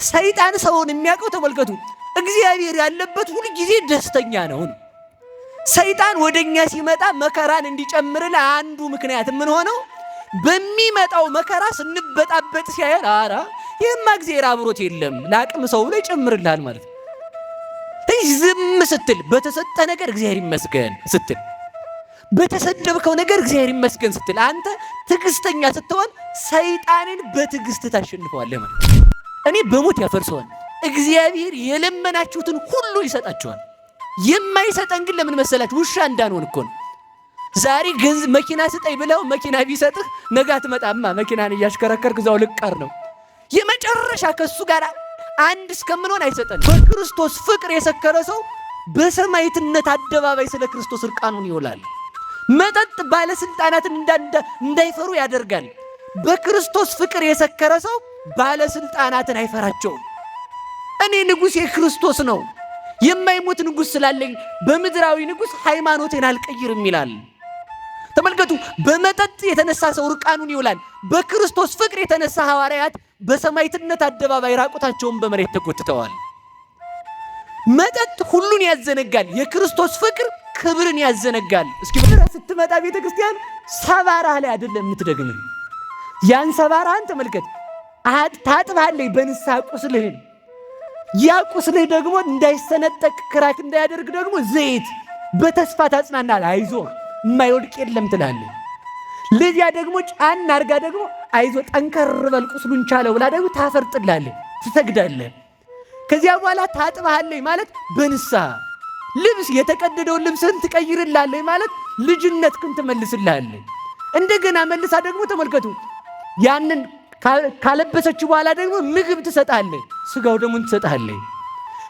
ሰይጣን ሰውን የሚያውቀው ተመልከቱ፣ እግዚአብሔር ያለበት ሁሉ ጊዜ ደስተኛ ነው። ሰይጣን ወደኛ ሲመጣ መከራን እንዲጨምርልን አንዱ ምክንያት ምን ሆነው በሚመጣው መከራ ስንበጣበጥ ሲያየን አራ ይህማ እግዚአብሔር አብሮት የለም ለአቅም ሰው ላይ ጨምርልሃል ማለት ነው። ዝም ስትል በተሰጠ ነገር እግዚአብሔር ይመስገን ስትል፣ በተሰደብከው ነገር እግዚአብሔር ይመስገን ስትል፣ አንተ ትዕግስተኛ ስትሆን ሰይጣንን በትዕግስት ታሸንፈዋለህ ማለት ነው። እኔ በሞት ያፈርሰዋል። እግዚአብሔር የለመናችሁትን ሁሉ ይሰጣችኋል። የማይሰጠን ግን ለምን መሰላችሁ? ውሻ እንዳንሆን እኮ ነው። ዛሬ ገንዘብ መኪና ስጠኝ ብለው መኪና ቢሰጥህ ነገ አትመጣማ። መኪናን እያሽከረከርክ እዛው ልቀር ነው። የመጨረሻ ከሱ ጋር አንድ እስከምንሆን አይሰጠን። በክርስቶስ ፍቅር የሰከረ ሰው በሰማዕትነት አደባባይ ስለ ክርስቶስ እርቃኑን ይውላል። መጠጥ ባለስልጣናትን እንዳይፈሩ ያደርጋል። በክርስቶስ ፍቅር የሰከረ ሰው ባለስልጣናትን አይፈራቸውም። እኔ ንጉሥ የክርስቶስ ነው፣ የማይሞት ንጉሥ ስላለኝ በምድራዊ ንጉሥ ሃይማኖቴን አልቀይርም ይላል። ተመልከቱ፣ በመጠጥ የተነሳ ሰው እርቃኑን ይውላል። በክርስቶስ ፍቅር የተነሳ ሐዋርያት በሰማዕትነት አደባባይ ራቁታቸውን በመሬት ተጎትተዋል። መጠጥ ሁሉን ያዘነጋል፣ የክርስቶስ ፍቅር ክብርን ያዘነጋል። እስኪ ስትመጣ ቤተ ክርስቲያን ሰባራህ ላይ አይደለም የምትደግምህ። ያን ሰባራህን ተመልከት፣ ታጥባለች በንስሐ ቁስልህን። ያ ቁስልህ ደግሞ እንዳይሰነጠቅ ክራክ እንዳያደርግ ደግሞ ዘይት በተስፋ ታጽናናል። አይዞህ የማይወድቅ የለም ትላለህ። ለዚያ ደግሞ ጫን አርጋ ደግሞ አይዞ ጠንከር በል ቁስሉን ቻለው ብላ ደግሞ ታፈርጥላለህ፣ ትሰግዳለህ። ከዚያ በኋላ ታጥባለች ማለት በንስሐ ልብስ የተቀደደውን ልብስህን ትቀይርላለች ማለት ልጅነትህን ትመልስልሃለች። እንደገና መልሳ ደግሞ ተመልከቱ ያንን ካለበሰችው በኋላ ደግሞ ምግብ ትሰጣለች፣ ስጋው ደግሞ ትሰጣለች።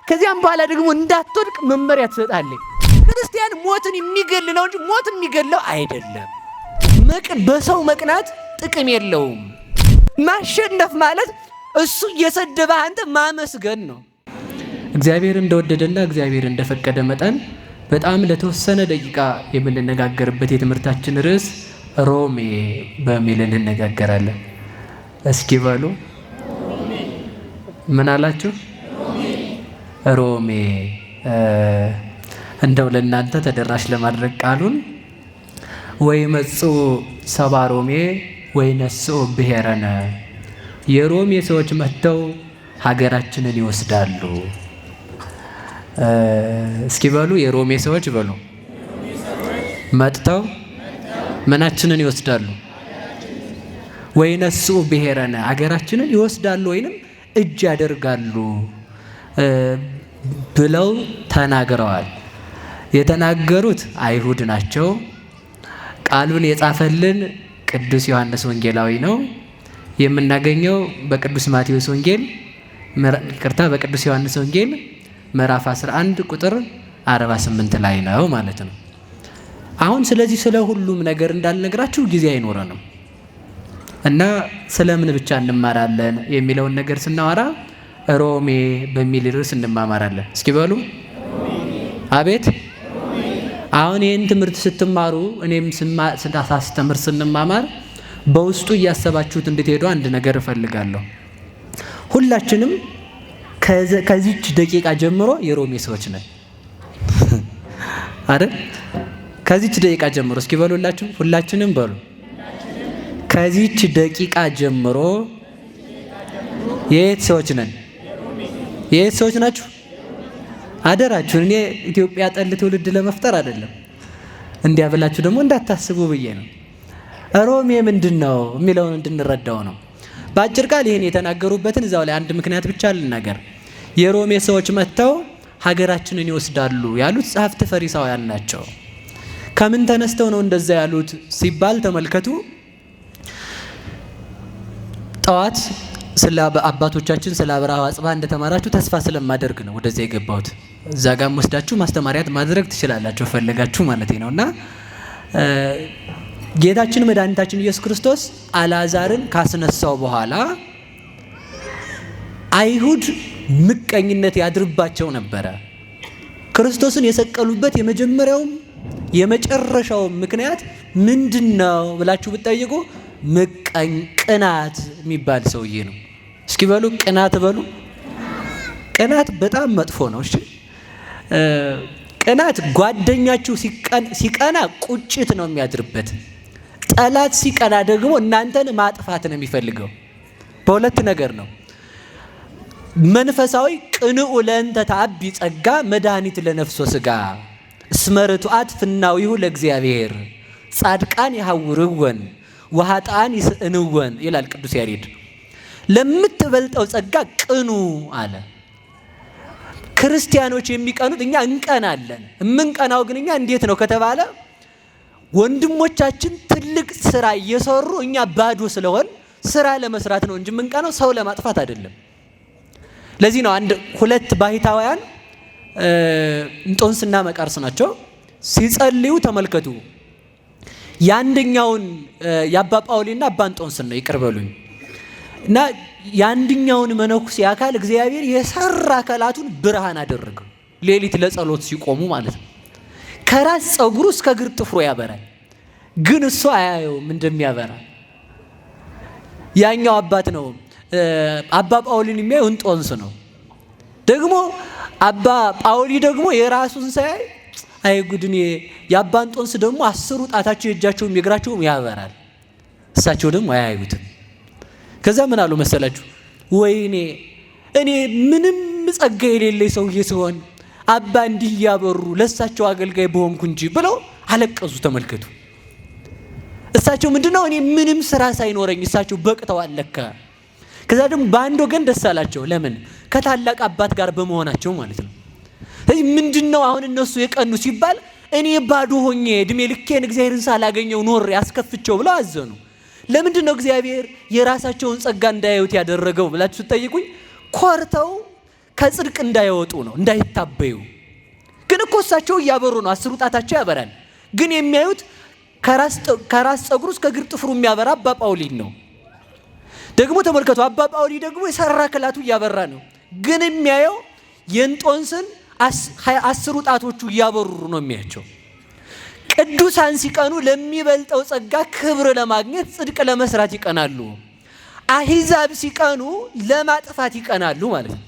ከዚያም በኋላ ደግሞ እንዳትወድቅ መመሪያ ትሰጣለች። ክርስቲያን ሞትን የሚገል ነው እንጂ ሞት የሚገለው አይደለም። በሰው መቅናት ጥቅም የለውም። ማሸነፍ ማለት እሱ እየሰደበህ አንተ ማመስገን ነው። እግዚአብሔር እንደወደደና እግዚአብሔር እንደፈቀደ መጠን በጣም ለተወሰነ ደቂቃ የምንነጋገርበት የትምህርታችን ርዕስ ሮሜ በሚል እንነጋገራለን። እስኪ በሉ ምን አላችሁ? ሮሜ። እንደው ለእናንተ ተደራሽ ለማድረግ ቃሉን ወይ መጹ ሰባ ሮሜ ወይ ነስኡ ብሔረነ፣ የሮሜ ሰዎች መጥተው ሀገራችንን ይወስዳሉ። እስኪ በሉ የሮሜ ሰዎች በሉ መጥተው ምናችንን ይወስዳሉ? ወይ ነስኡ ብሔረነ፣ ሀገራችንን ይወስዳሉ ወይንም እጅ ያደርጋሉ ብለው ተናግረዋል። የተናገሩት አይሁድ ናቸው። ቃሉን የጻፈልን ቅዱስ ዮሐንስ ወንጌላዊ ነው። የምናገኘው በቅዱስ ማቴዎስ ወንጌል በቅዱስ ዮሐንስ ወንጌል ምዕራፍ 11 ቁጥር 48 ላይ ነው ማለት ነው። አሁን ስለዚህ ስለ ሁሉም ነገር እንዳልነግራችሁ ጊዜ አይኖረንም እና ስለምን ብቻ እንማራለን የሚለውን ነገር ስናወራ ሮሜ በሚል ርዕስ እንማማራለን። እስኪ በሉ አቤት። አሁን ይህን ትምህርት ስትማሩ እኔም ሳስተምር ስንማማር በውስጡ እያሰባችሁት እንድትሄዱ አንድ ነገር እፈልጋለሁ። ሁላችንም ከዚች ደቂቃ ጀምሮ የሮሜ ሰዎች ነን አይደል? ከዚች ደቂቃ ጀምሮ እስኪ በሉላችሁ፣ ሁላችንም በሉ። ከዚች ደቂቃ ጀምሮ የየት ሰዎች ነን? የየት ሰዎች ናችሁ? አደራችሁን፣ እኔ ኢትዮጵያ ጠል ትውልድ ለመፍጠር አይደለም፣ እንዲያ ብላችሁ ደግሞ እንዳታስቡ ብዬ ነው። ሮሜ ምንድን ነው የሚለውን እንድንረዳው ነው። በአጭር ቃል ይህን የተናገሩበትን እዛው ላይ አንድ ምክንያት ብቻ ልናገር። የሮሜ ሰዎች መጥተው ሀገራችንን ይወስዳሉ ያሉት ጸሐፍት ፈሪሳውያን ናቸው። ከምን ተነስተው ነው እንደዛ ያሉት ሲባል ተመልከቱ። ጠዋት ስለ አባቶቻችን ስለ አብርሃ አጽብሃ እንደተማራችሁ ተስፋ ስለማደርግ ነው ወደዚያ የገባሁት። እዛ ጋር ወስዳችሁ ማስተማሪያት ማድረግ ትችላላችሁ ፈለጋችሁ ማለት ነው። እና ጌታችን መድኃኒታችን ኢየሱስ ክርስቶስ አልዓዛርን ካስነሳው በኋላ አይሁድ ምቀኝነት ያድርባቸው ነበረ። ክርስቶስን የሰቀሉበት የመጀመሪያውም የመጨረሻው ምክንያት ምንድነው ብላችሁ ብትጠይቁ ቅናት የሚባል ሰውዬ ነው። እስኪ በሉ ቅናት በሉ። ቅናት በጣም መጥፎ ነው። እሺ ቅናት ጓደኛችሁ ሲቀና ቁጭት ነው የሚያድርበት። ጠላት ሲቀና ደግሞ እናንተን ማጥፋት ነው የሚፈልገው። በሁለት ነገር ነው። መንፈሳዊ ቅንኡ ለእንተ ተአቢ ጸጋ መድኃኒት ለነፍሶ ሥጋ እስመ ርቱዓት ፍናዊሁ ለእግዚአብሔር ጻድቃን ይሐውርወን ወኃጥአን ይስእንወን ይላል ቅዱስ ያሬድ። ለምትበልጠው ጸጋ ቅኑ አለ። ክርስቲያኖች የሚቀኑት እኛ እንቀናለን። የምንቀናው ግን እኛ እንዴት ነው ከተባለ ወንድሞቻችን ትልቅ ስራ እየሰሩ እኛ ባዶ ስለሆን ስራ ለመስራት ነው እንጂ የምንቀናው ሰው ለማጥፋት አይደለም። ለዚህ ነው ሁለት ባሕታውያን እንጦንስና መቃርስ ናቸው። ሲጸልዩ ተመልከቱ። የአንደኛውን የአባ ጳውሊና አባ እንጦንስን ነው ይቅር በሉኝ እና የአንደኛውን መነኩሴ አካል እግዚአብሔር የሰራ አካላቱን ብርሃን አደረገው። ሌሊት ለጸሎት ሲቆሙ ማለት ነው። ከራስ ጸጉሩ እስከ እግር ጥፍሩ ያበራል፣ ግን እሱ አያየውም እንደሚያበራ። ያኛው አባት ነው አባ ጳውሊን የሚያየው እንጦንስ ነው። ደግሞ አባ ጳውሊ ደግሞ የራሱን ሳያይ አይ ጉድኔ የአባ እንጦንስ ደግሞ 10 ጣታቸው የእጃቸውም የእግራቸውም ያበራል፣ እሳቸው ደግሞ አያዩትም። ከዛ ምን አሉ መሰላችሁ? ወይኔ እኔ ምንም ጸጋ የሌለኝ ሰውዬ ሲሆን አባ እንዲህ ያበሩ ለእሳቸው አገልጋይ በሆንኩ እንጂ ብለው አለቀሱ። ተመልከቱ። እሳቸው ምንድነው እኔ ምንም ስራ ሳይኖረኝ እሳቸው በቅተዋል ለካ። ከዛ ደግሞ በአንድ ወገን ደስ አላቸው። ለምን? ከታላቅ አባት ጋር በመሆናቸው ማለት ነው። ስለዚህ ምንድነው አሁን እነሱ የቀኑ ሲባል እኔ ባዶ ሆኜ እድሜ ልኬን እግዚአብሔርን ሳላገኘው ኖር ያስከፍቸው ብለው አዘኑ። ለምንድን ነው እግዚአብሔር የራሳቸውን ጸጋ እንዳያዩት ያደረገው ብላችሁ ትጠይቁኝ? ኮርተው ከጽድቅ እንዳይወጡ ነው፣ እንዳይታበዩ። ግን እኮ እሳቸው እያበሩ ነው፣ 10 ጣታቸው ያበራል። ግን የሚያዩት ከራስ ጸጉሩ እስከ እግር ጥፍሩ የሚያበራ አባ ጳውሊን ነው። ደግሞ ተመልከቱ፣ አባ ጳውሊ ደግሞ የሰራ ክላቱ እያበራ ነው። ግን የሚያየው የእንጦንስን 10 ጣቶቹ እያበሩ ነው የሚያቸው። ቅዱሳን ሲቀኑ ለሚበልጠው ጸጋ ክብር ለማግኘት ጽድቅ ለመስራት ይቀናሉ። አሕዛብ ሲቀኑ ለማጥፋት ይቀናሉ ማለት ነው።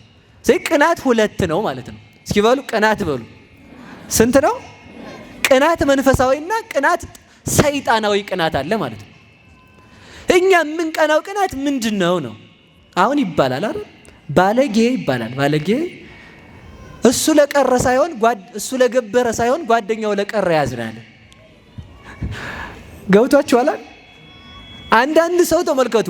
ስለዚህ ቅናት 2 ነው ማለት ነው። እስኪ በሉ ቅናት በሉ። ስንት ነው? ቅናት መንፈሳዊና ቅናት ሰይጣናዊ ቅናት አለ ማለት ነው። እኛ የምንቀናው ቅናት ምንድነው ነው? አሁን ይባላል አይደል? ባለጌ ይባላል። ባለጌ እሱ ለቀረ ሳይሆን እሱ ለገበረ ሳይሆን ጓደኛው ለቀረ ያዝናል። ገብቷችኋል? አንዳንድ ሰው ተመልከቱ፣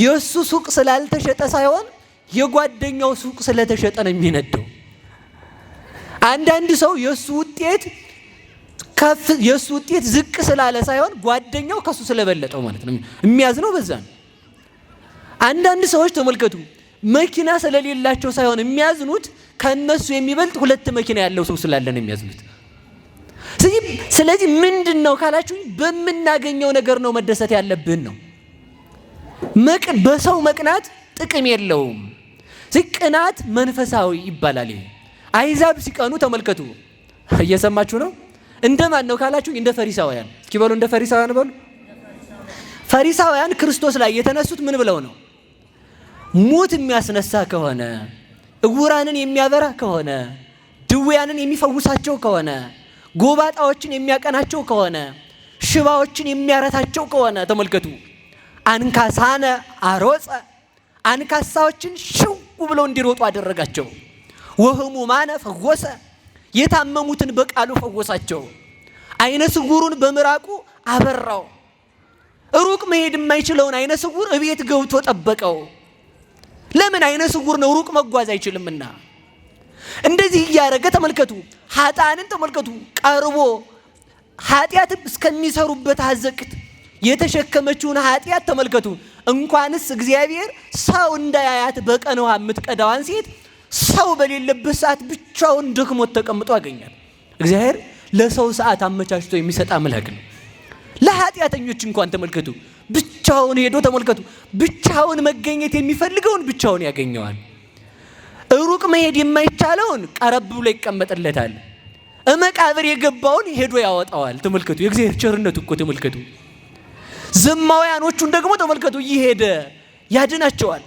የሱ ሱቅ ስላልተሸጠ ሳይሆን የጓደኛው ሱቅ ስለተሸጠ ነው የሚነደው። አንዳንድ ሰው የሱ ውጤት ዝቅ ስላለ ሳይሆን ጓደኛው ከሱ ስለበለጠው ማለት ነው የሚያዝነው በዛ ነው። አንዳንድ ሰዎች ተመልከቱ፣ መኪና ስለሌላቸው ሳይሆን የሚያዝኑት ከነሱ የሚበልጥ 2 መኪና ያለው ሰው ስላለ ነው የሚያዝኑት። ስለዚህ ምንድነው ካላችሁ በምናገኘው ነገር ነው መደሰት ያለብን ነው። በሰው መቅናት ጥቅም የለውም። ቅናት መንፈሳዊ ይባላል። ይሄ አሕዛብ ሲቀኑ ተመልከቱ። እየሰማችሁ ነው? እንደማን ነው ካላችሁ እንደ ፈሪሳውያን። እስኪ በሉ እንደ ፈሪሳውያን በሉ። ፈሪሳውያን ክርስቶስ ላይ የተነሱት ምን ብለው ነው? ሙት የሚያስነሳ ከሆነ፣ እውራንን የሚያበራ ከሆነ፣ ድውያንን የሚፈውሳቸው ከሆነ፣ ጎባጣዎችን የሚያቀናቸው ከሆነ፣ ሽባዎችን የሚያረታቸው ከሆነ ተመልከቱ። አንካሳነ አሮጸ፣ አንካሳዎችን ሽው ብለው እንዲሮጡ አደረጋቸው። ወህሙማነ ፈወሰ፣ የታመሙትን በቃሉ ፈወሳቸው። አይነ ስውሩን በምራቁ አበራው። ሩቅ መሄድ የማይችለውን አይነ ስውር እቤት ገብቶ ጠበቀው። ለምን? አይነ ስውር ነው፣ ሩቅ መጓዝ አይችልምና። እንደዚህ እያደረገ ተመልከቱ። ኃጥአንን ተመልከቱ፣ ቀርቦ ኃጢአት እስከሚሰሩበት አዘቅት የተሸከመችውን ኃጢአት ተመልከቱ። እንኳንስ እግዚአብሔር ሰው እንዳያያት በቀን ውሃ የምትቀዳዋን ሴት ሰው በሌለበት ሰዓት ብቻውን ደክሞት ተቀምጦ ያገኛል። እግዚአብሔር ለሰው ሰዓት አመቻችቶ የሚሰጥ አምላክ ነው። ለኃጢአተኞች እንኳን ተመልከቱ፣ ብቻውን ሄዶ ተመልከቱ፣ ብቻውን መገኘት የሚፈልገውን ብቻውን ያገኘዋል። ሩቅ መሄድ የማይቻለውን ቀረብ ብሎ ይቀመጥለታል። መቃብር የገባውን ሄዶ ያወጣዋል። ተመልከቱ የእግዚአብሔር ቸርነቱ እኮ ተመልከቱ። ዘማውያኖቹን ደግሞ ተመልከቱ እየሄደ ያድናቸዋል።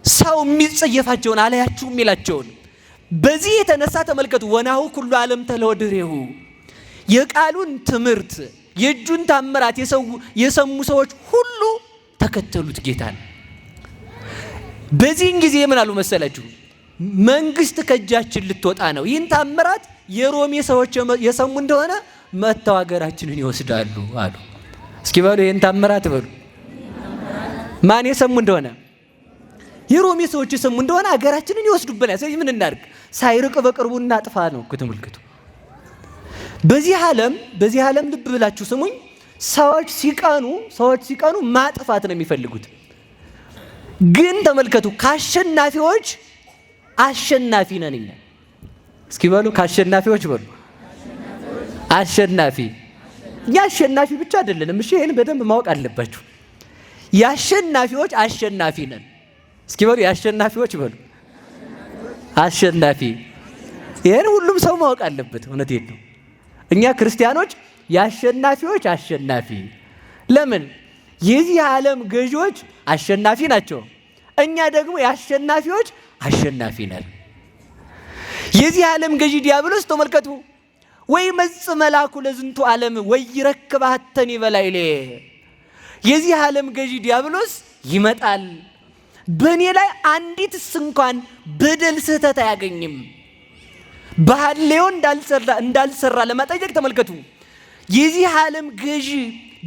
ሰው የሚጸየፋቸውን አላያችሁም ይላቸውን። በዚህ የተነሳ ተመልከቱ ወናሁ ኩሉ ዓለም ተለወድሬሁ የቃሉን ትምህርት የእጁን ታምራት የሰሙ ሰዎች ሁሉ ተከተሉት ጌታን። በዚህን ጊዜ ምን አሉ መሰላችሁ? መንግስት ከእጃችን ልትወጣ ነው። ይህን ታምራት የሮሜ ሰዎች የሰሙ እንደሆነ መጥተው ሀገራችንን ይወስዳሉ አሉ። እስኪ በሉ ይህን ታምራት በሉ። ማን የሰሙ እንደሆነ? የሮሜ ሰዎች የሰሙ እንደሆነ ሀገራችንን ይወስዱብናል። ስለዚህ ምን እናድርግ? ሳይርቅ በቅርቡ እናጥፋ ነው። ተመልከቱ። በዚህ ዓለም ልብ ብላችሁ ስሙኝ። ሰዎች ሲቀኑ ማጥፋት ነው የሚፈልጉት። ግን ተመልከቱ ከአሸናፊዎች አሸናፊ ነን እኛ። እስኪ በሉ ከአሸናፊዎች በሉ። አሸናፊ እኛ አሸናፊ ብቻ አይደለንም። እሺ ይሄን በደንብ ማወቅ አለባችሁ። የአሸናፊዎች አሸናፊ ነን። እስኪ በሉ የአሸናፊዎች በሉ። አሸናፊ ይሄን ሁሉም ሰው ማወቅ አለበት። እውነቴን ነው። እኛ ክርስቲያኖች የአሸናፊዎች አሸናፊ። ለምን? የዚህ ዓለም ገዢዎች አሸናፊ ናቸው። እኛ ደግሞ የአሸናፊዎች አሸናፊ ነን። የዚህ ዓለም ገዢ ዲያብሎስ ተመልከቱ ወይ መጽ መላኩ ለዝንቱ ዓለም ወይ ይረክባተኒ በላይሌ። የዚህ ዓለም ገዢ ዲያብሎስ ይመጣል፣ በእኔ ላይ አንዲትስ እንኳን በደል ስህተት አያገኝም። በሐሌው እንዳልሰራ ለማጠየቅ ተመልከቱ የዚህ ዓለም ገዢ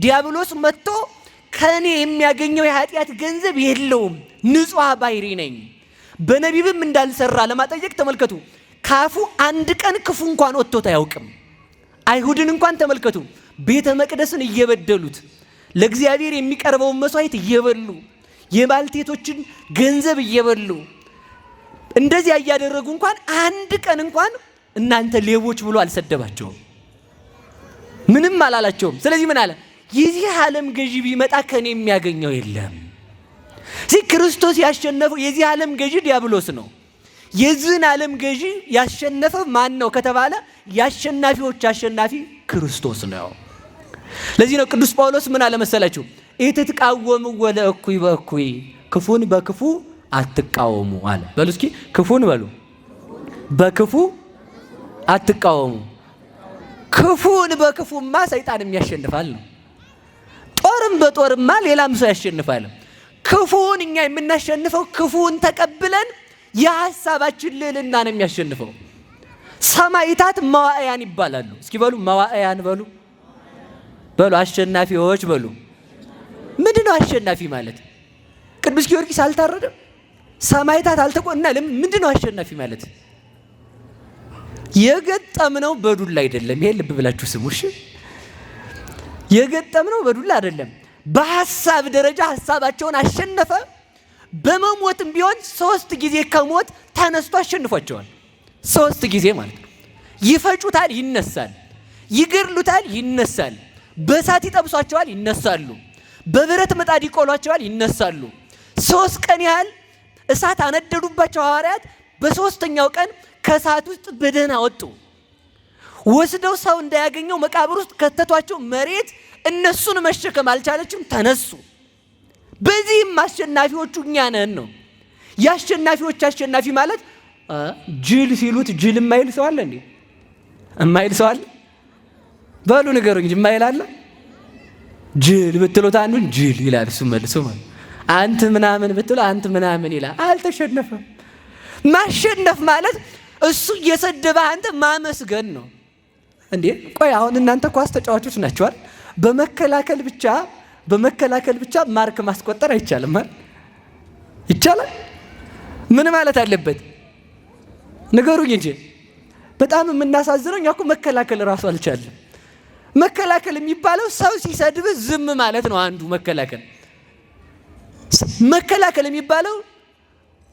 ዲያብሎስ መጥቶ ከኔ የሚያገኘው የኃጢአት ገንዘብ የለውም፣ ንጹሕ ባሕሪ ነኝ። በነቢብም እንዳልሰራ ለማጠየቅ ተመልከቱ ካፉ አንድ ቀን ክፉ እንኳን ወጥቶት አያውቅም። አይሁድን እንኳን ተመልከቱ ቤተ መቅደስን እየበደሉት ለእግዚአብሔር የሚቀርበውን መስዋዕት እየበሉ የባልቴቶችን ገንዘብ እየበሉ እንደዚያ እያደረጉ እንኳን አንድ ቀን እንኳን እናንተ ሌቦች ብሎ አልሰደባቸውም፣ ምንም አላላቸውም። ስለዚህ ምን አለ? የዚህ ዓለም ገዢ ቢመጣ ከኔ የሚያገኘው የለም። ክርስቶስ ያሸነፈው የዚህ ዓለም ገዢ ዲያብሎስ ነው። የዚህን ዓለም ገዢ ያሸነፈው ማን ነው ከተባለ የአሸናፊዎች አሸናፊ ክርስቶስ ነው። ለዚህ ነው ቅዱስ ጳውሎስ ምን አለ መሰላችሁ? ኢትትቃወሙ ወለእኩይ በእኩይ ክፉን በክፉ አትቃወሙ አለ። በሉ እስኪ ክፉን በሉ በክፉ አትቃወሙ። ክፉን በክፉማ ሰይጣንም ያሸንፋል ነው። ጦርም በጦርማ ሌላም ሰው ያሸንፋል። ክፉን እኛ የምናሸንፈው ክፉን ተቀብለን የሐሳባችን ልዕልና ነው የሚያሸንፈው። ሰማዕታት መዋዕያን ይባላሉ። እስኪ በሉ መዋዕያን በሉ በሉ አሸናፊዎች በሉ። ምንድነው አሸናፊ ማለት? ቅዱስ ጊዮርጊስ አልታረደም? ሰማዕታት አልተቆና ምንድነው አሸናፊ ማለት? የገጠምነው በዱላ አይደለም። ይሄ ልብ ብላችሁ ስሙ እሺ። የገጠምነው በዱላ አይደለም። በሐሳብ ደረጃ ሐሳባቸውን አሸነፈ። በመሞትም ቢሆን 3 ጊዜ ከሞት ተነስቶ አሸንፏቸዋል። 3 ጊዜ ማለት ነው። ይፈጩታል፣ ይነሳል። ይገድሉታል፣ ይነሳል። በእሳት ይጠብሷቸዋል፣ ይነሳሉ። በብረት ምጣድ ይቆሏቸዋል፣ ይነሳሉ። 3 ቀን ያህል እሳት አነደዱባቸው ሐዋርያት። በ3ኛው ቀን ከእሳት ውስጥ በደህና ወጡ። ወስደው ሰው እንዳያገኘው መቃብር ውስጥ ከተቷቸው። መሬት እነሱን መሸከም አልቻለችም፣ ተነሱ። በዚህም አሸናፊዎቹ እኛ ነን ነው። የአሸናፊዎች አሸናፊ ማለት ጅል ሲሉት ጅል የማይል ሰው አለ እንዴ? የማይል ሰው አለ? በሉ ንገሩኝ፣ የማይል አለ? ጅል ብትሉት አንዱን ጅል ይላል፣ እሱ መልሶ ማለት አንተ ምናምን ብትሉ አንተ ምናምን ይላል። አልተሸነፈም። ማሸነፍ ማለት እሱ እየሰደበ አንተ ማመስገን ነው እንዴ? ቆይ አሁን እናንተ ኳስ ተጫዋቾች ናችኋል። በመከላከል ብቻ ማርክ ማስቆጠር አይቻልም ማለት ይቻላል? ምን ማለት አለበት ንገሩኝ እንጂ። በጣም የምናሳዝነው እኛ እኮ መከላከል ራሱ አልቻለም። መከላከል የሚባለው ሰው ሲሰድብ ዝም ማለት ነው አንዱ መከላከል የሚባለው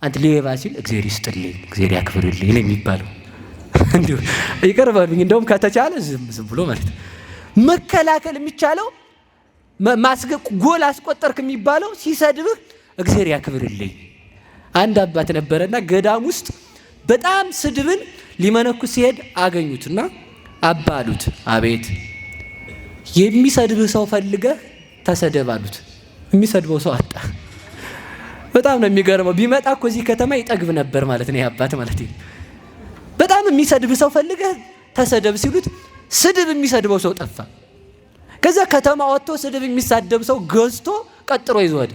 አንተ ሌባ ሲል እግዚአብሔር ይስጥልኝ እግዚአብሔር ያክብርልኝ ነው የሚባለው። እንዴ ይቀርባልኝ እንደውም ከተቻለ ዝም ብሎ ማለት መከላከል የሚቻለው ጎል አስቆጠርክ የሚባለው ሲሰድብህ እግዚአብሔር ያክብርልኝ። አንድ አባት ነበረና ገዳም ውስጥ በጣም ስድብን ሊመነኩስ ሲሄድ አገኙትና አባ አሉት። አቤት። የሚሰድብህ ሰው ፈልገህ ተሰደብ አሉት። የሚሰድበው ሰው አጣ። በጣም ነው የሚገርመው። ቢመጣ እኮ እዚህ ከተማ ይጠግብ ነበር ማለት ነው ያባት ማለት ነው። በጣም የሚሰድብ ሰው ፈልገህ ተሰደብ ሲሉት ስድብ የሚሰድበው ሰው ጠፋ። ከዛ ከተማ ወጥቶ ስድብ የሚሳደብ ሰው ገዝቶ ቀጥሮ ይዞድ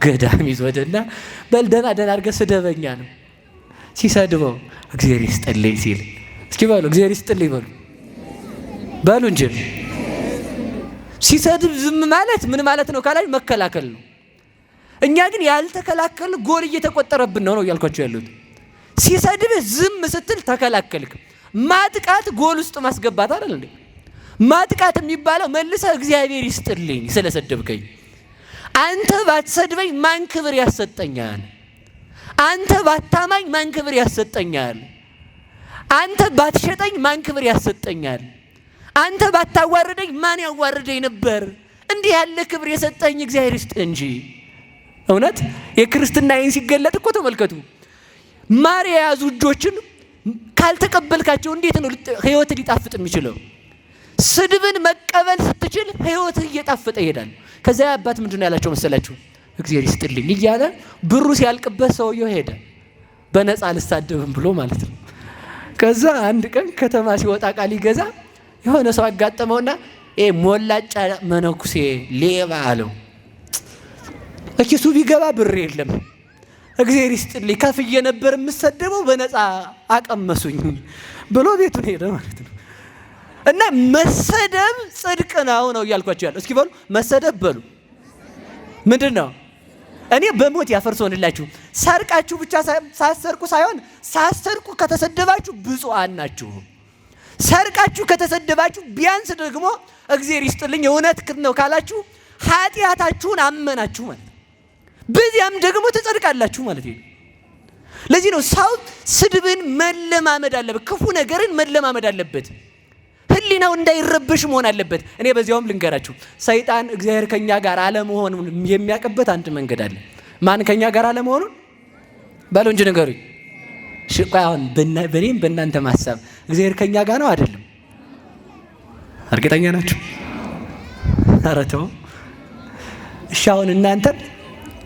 ገዳም ይዞድና በልደና ደና አድርገህ ስደበኛ ነው ሲሰድበው እግዚአብሔር ይስጥልኝ ሲል እስኪ በሉ እግዚአብሔር ይስጥልኝ በሉ እንጂ ሲሰድብ ዝም ማለት ምን ማለት ነው ካላችሁ መከላከል ነው። እኛ ግን ያልተከላከል ጎል እየተቆጠረብን ነው ያልኳችሁ ያሉት። ሲሰድብ ዝም ስትል ተከላከልክ። ማጥቃት ጎል ውስጥ ማስገባት አይደል እንዴ? ማጥቃት የሚባለው መልሰህ እግዚአብሔር ይስጥልኝ ስለሰደብከኝ። አንተ ባትሰድበኝ ማን ክብር ያሰጠኛል? አንተ ባታማኝ ማን ክብር ያሰጠኛል? አንተ ባትሸጠኝ ማን ክብር ያሰጠኛል? አንተ ባታዋርደኝ ማን ያዋርደኝ ነበር? እንዲህ ያለ ክብር የሰጠኝ እግዚአብሔር ይስጥ እንጂ። እውነት የክርስትናዬን ሲገለጥ እኮ ተመልከቱ። ማር የያዙ እጆችን ካልተቀበልካቸው እንዴት ነው ህይወት ሊጣፍጥ የሚችለው? ስድብን መቀበል ስትችል ህይወት እየጣፈጠ ይሄዳል። ከዛ አባት ምንድነው ያላቸው መሰላችሁ? እግዚአብሔር ይስጥልኝ እያለ ብሩ ሲያልቅበት ሰውየው ሄደ። በነፃ አልሳደብም ብሎ ማለት ነው። ከዛ አንድ ቀን ከተማ ሲወጣ ቃል ይገዛ የሆነ ሰው አጋጠመውና ሞላጫ መነኩሴ ሌባ አለው። እኪሱ ቢገባ ብር የለም። እግዚአብሔር ይስጥልኝ ከፍዬ ነበር የምሰደበው በነፃ አቀመሱኝ ብሎ ቤቱን ሄደ ማለት ነው። እና መሰደብ ጽድቅ ነው እያልኳችሁ ያለው። እስኪ በሉ መሰደብ በሉ ምንድን ነው? እኔ በሞት ያፈርሶንላችሁ። ሰርቃችሁ ብቻ ሳሰርቁ ሳይሆን ሳሰርቁ ከተሰደባችሁ ብፁዓን ናችሁ። ሰርቃችሁ ከተሰደባችሁ ቢያንስ ደግሞ እግዚአብሔር ይስጥልኝ እውነት ነው ካላችሁ ኃጢአታችሁን አመናችሁ ማለት ነው። በዚያም ደግሞ ተጸድቃላችሁ ማለት ነው። ለዚህ ነው ሰው ስድብን መለማመድ አለበት፣ ክፉ ነገርን መለማመድ አለበት። ህሊናው እንዳይረበሽ መሆን አለበት። እኔ በዚያውም ልንገራችሁ ሰይጣን እግዚአብሔር ከኛ ጋር አለመሆኑን የሚያውቅበት አንድ መንገድ አለ። ማን ከኛ ጋር አለመሆኑን ባለው እንጂ ንገሩኝ። አሁን በእኔም በእናንተ ማሰብ እግዚአብሔር ከኛ ጋር ነው አይደለም? እርግጠኛ ናችሁ? ኧረ ተው። እሺ አሁን እናንተ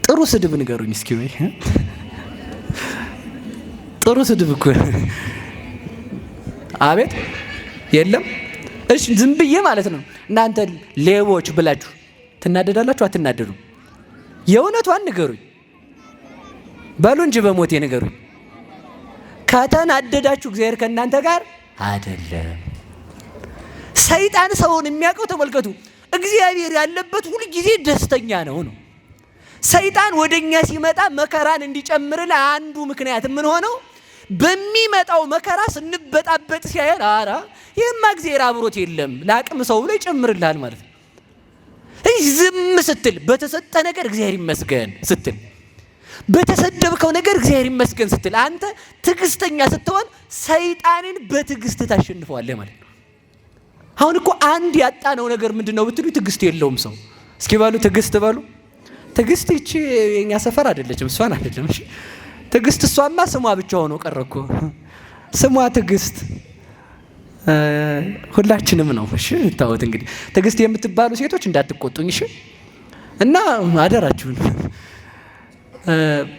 ጥሩ ስድብ ንገሩኝ እስኪ ወይ ጥሩ ስድብ እኮ አቤት የለም። እሺ ዝም ብዬ ማለት ነው እናንተ ሌቦች ብላችሁ ትናደዳላችሁ አትናደዱ? የእውነቷን ንገሩኝ በሉ እንጂ በሞቴ ንገሩኝ። ከተናደዳችሁ እግዚአብሔር ከእናንተ ጋር አይደለም። ሰይጣን ሰውን የሚያውቀው ተመልከቱ፣ እግዚአብሔር ያለበት ሁሉ ጊዜ ደስተኛ ነው። ሰይጣን ወደኛ ሲመጣ መከራን እንዲጨምርልን አንዱ ምክንያት ምን ሆነው በሚመጣው መከራ ስንበጣበጥ ሲያየን አራ ይህማ እግዚአብሔር አብሮት የለም ለአቅም ሰው ብሎ ይጨምርልሃል ማለት ነው። ዝም ስትል በተሰጠ ነገር እግዚአብሔር ይመስገን ስትል፣ በተሰደብከው ነገር እግዚአብሔር ይመስገን ስትል፣ አንተ ትዕግስተኛ ስትሆን ሰይጣንን በትዕግስት ታሸንፈዋለህ ማለት ነው። አሁን እኮ አንድ ያጣነው ነገር ምንድነው ብትሉ ትዕግስት የለውም ሰው። እስኪ በሉ ትዕግስት በሉ። ትዕግስት ይቺ የኛ ሰፈር አይደለችም፣ እሷን አይደለም። እሺ ትዕግስት እሷማ ስሟ ብቻ ሆኖ ቀረ እኮ። ስሟ ትዕግስት ሁላችንም ነው። እሺ ታውት እንግዲህ ትዕግስት የምትባሉ ሴቶች እንዳትቆጡኝ እሺ። እና አደራችሁን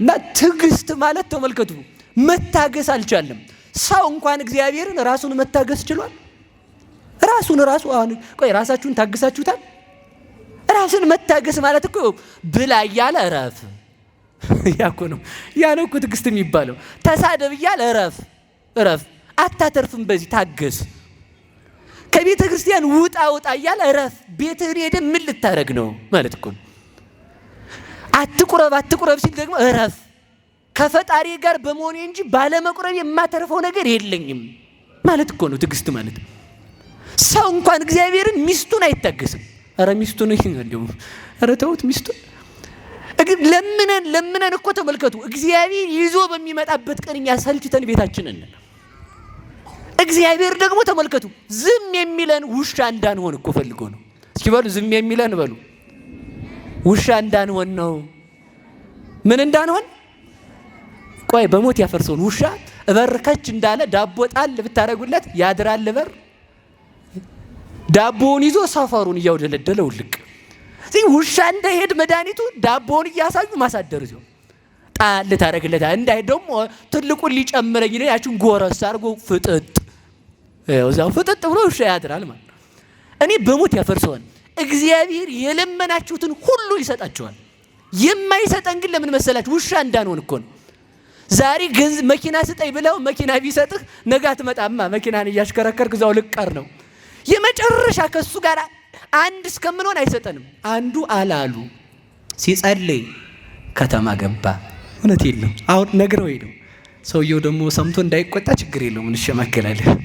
እና ትዕግስት ማለት ተመልከቱ መታገስ አልቻለም ሰው። እንኳን እግዚአብሔርን ራሱን መታገስ ችሏል። ራሱን አሁን ቆይ ራሳችሁን ታግሳችሁታል? ራስን መታገስ ማለት እኮ ብላ እያለ እረፍ ያኮ ነው። ያ ነው እኮ ትዕግስት የሚባለው። ተሳደብ እያለ እረፍ አታተርፍም፣ በዚህ ታገስ። ከቤተ ክርስቲያን ውጣ እያለ እረፍ። ቤትህን ሄደህ ምን ልታረግ ነው ማለት እኮ። አትቁረብ ሲል ደግሞ እረፍ። ከፈጣሪ ጋር በመሆኔ እንጂ ባለመቁረብ የማተርፈው ነገር የለኝም ማለት እኮ ነው ትዕግስት ማለት። ሰው እንኳን እግዚአብሔርን ሚስቱን አይታገስም። ኧረ ሚስቱን እንደው ኧረ ተውት ሚስቱን። ለምነን እኮ ተመልከቱ እግዚአብሔር ይዞ በሚመጣበት ቀን እኛ ሰልችተን ቤታችንን እግዚአብሔር ደግሞ ተመልከቱ ዝም የሚለን ውሻ እንዳንሆን እኮ ፈልጎ ነው። እስኪ በሉ ዝም የሚለን በሉ ውሻ እንዳንሆን ነው። ምን እንዳንሆን? ቆይ በሞት ያፈርሰውን ውሻ እበርከች እንዳለ ዳቦ ጣል ብታረጉለት ያድራል በር ዳቦውን ይዞ ሰፈሩን እያውደለደለ ውልቅ። ውሻ እንዳይሄድ መድኃኒቱ ዳቦውን እያሳዩ ማሳደር ሲሆን ጣል ታረግለታል። እንዳይ ደግሞ ትልቁን ሊጨምረኝ ነው ያችን ጎረስ አድርጎ ፍጥጥ እዛው ፍጥጥ ብሎ ውሻ ያድራል ማለት። እኔ በሞት ያፈርሰዋል። እግዚአብሔር የለመናችሁትን ሁሉ ይሰጣችኋል። የማይሰጠን ግን ለምን መሰላችሁ? ውሻ እንዳንሆን እኮ ነው። ዛሬ ገንዘብ መኪና ስጠኝ ብለው መኪና ቢሰጥህ ነገ አትመጣማ። መኪናን እያሽከረከርክ እዛው ልቀር ነው። የመጨረሻ ከሱ ጋር አንድ እስከምንሆን አይሰጠንም። አንዱ አላሉ ሲጸልይ ከተማ ገባ። እውነት የለም አሁን ነግረው ሄደው ሰውየው ደግሞ ሰምቶ እንዳይቆጣ ችግር የለውም እንሸማገላለን።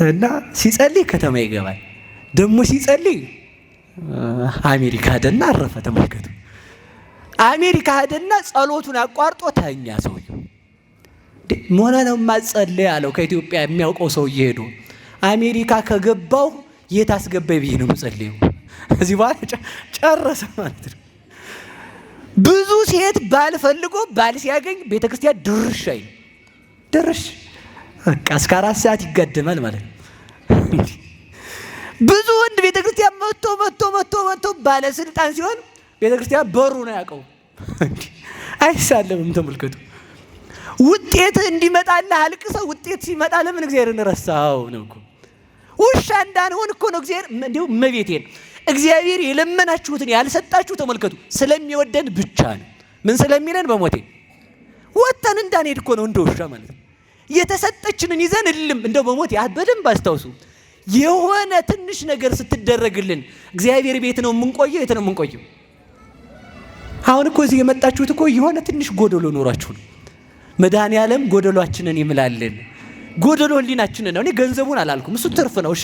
እና ሲጸልይ ከተማ ይገባል። ደግሞ ሲጸልይ አሜሪካ ሄደና አረፈ። ተመልከቱ። አሜሪካ ሄደና ጸሎቱን አቋርጦ ተኛ። ሰውየው ሞና ነው ማጸልይ አለው። ከኢትዮጵያ የሚያውቀው ሰውዬ ሄዶ አሜሪካ ከገባው የት አስገባኝ ብዬ ነው የምጸልየው። እዚህ በኋላ ጨረሰ ማለት ነው። ብዙ ሴት ባል ፈልጎ ባል ሲያገኝ ቤተክርስቲያን ድርሽ አይል ድርሽ በቃ እስከ 4 ሰዓት ይጋደማል ማለት ነው። ብዙ ወንድ ቤተክርስቲያን መጥቶ ባለስልጣን ሲሆን ቤተክርስቲያን በሩ ነው ያውቀው። አይሳለምም። ተመልከቱ። ውጤት እንዲመጣልህ አልቅሰው ውጤት ሲመጣ ለምን እግዚአብሔርን ረሳው ነው እኮ። ውሻ እንዳንሆን እኮ ነው እግዚአብሔር። እንዲሁ እመቤቴን እግዚአብሔር የለመናችሁትን ያልሰጣችሁ ተመልከቱ፣ ስለሚወደን ብቻ ነው። ምን ስለሚለን? በሞቴ ወጥተን እንዳንሄድ እኮ ነው እንደ ውሻ ማለት ነው። የተሰጠችንን ይዘን እልም እንደው በሞት በደንብ አስታውሱ። የሆነ ትንሽ ነገር ስትደረግልን እግዚአብሔር ቤት ነው የምንቆየው? የት ነው የምንቆየው? አሁን እኮ እዚህ የመጣችሁት እኮ የሆነ ትንሽ ጎደሎ ኖሯችሁ ነው። መድኃኔዓለም ጎደሏችንን ይምላልን። ጎደሎ ህሊናችንን ነው። እኔ ገንዘቡን አላልኩም፣ እሱ ትርፍ ነው። እሺ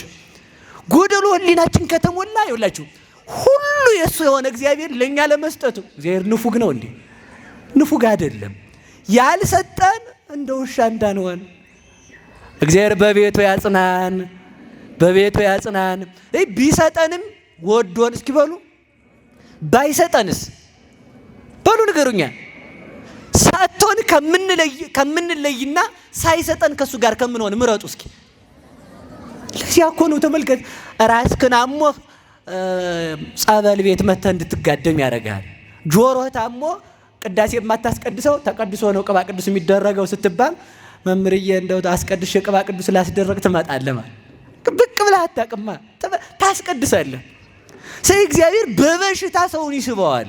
ጎደሎ ህሊናችን ከተሞላ ይውላችሁ ሁሉ የሱ የሆነ እግዚአብሔር ለኛ ለመስጠቱ እግዚአብሔር ንፉግ ነው እንዴ? ንፉግ አይደለም። ያልሰጠን እንደ ውሻ እንዳንሆን እግዚአብሔር በቤቱ ያጽናን፣ በቤቱ ያጽናን። ቢሰጠንም ወዶን እስኪ በሉ፣ ባይሰጠንስ በሉ ንገሩኛ። ሰጥቶን ከምንለይና ሳይሰጠን ከሱ ጋር ከምንሆን ምረጡ እስኪ። ለዚያ እኮ ነው ተመልከት፣ ራስህን አሞህ ጸበል ቤት መተህ እንድትጋደም ያደርጋል። ጆሮህ ታሞ ቅዳሴ የማታስቀድሰው ተቀድሶ ነው ቅባ ቅዱስ የሚደረገው ስትባል መምህርዬ እንደው አስቀድሼ ቅባ ቅዱስ ላስደረግ ትመጣለህ ማለት ብቅ ብለህ አታውቅማ፣ ታስቀድሳለህ። ስለዚህ እግዚአብሔር በበሽታ ሰውን ይስበዋል፣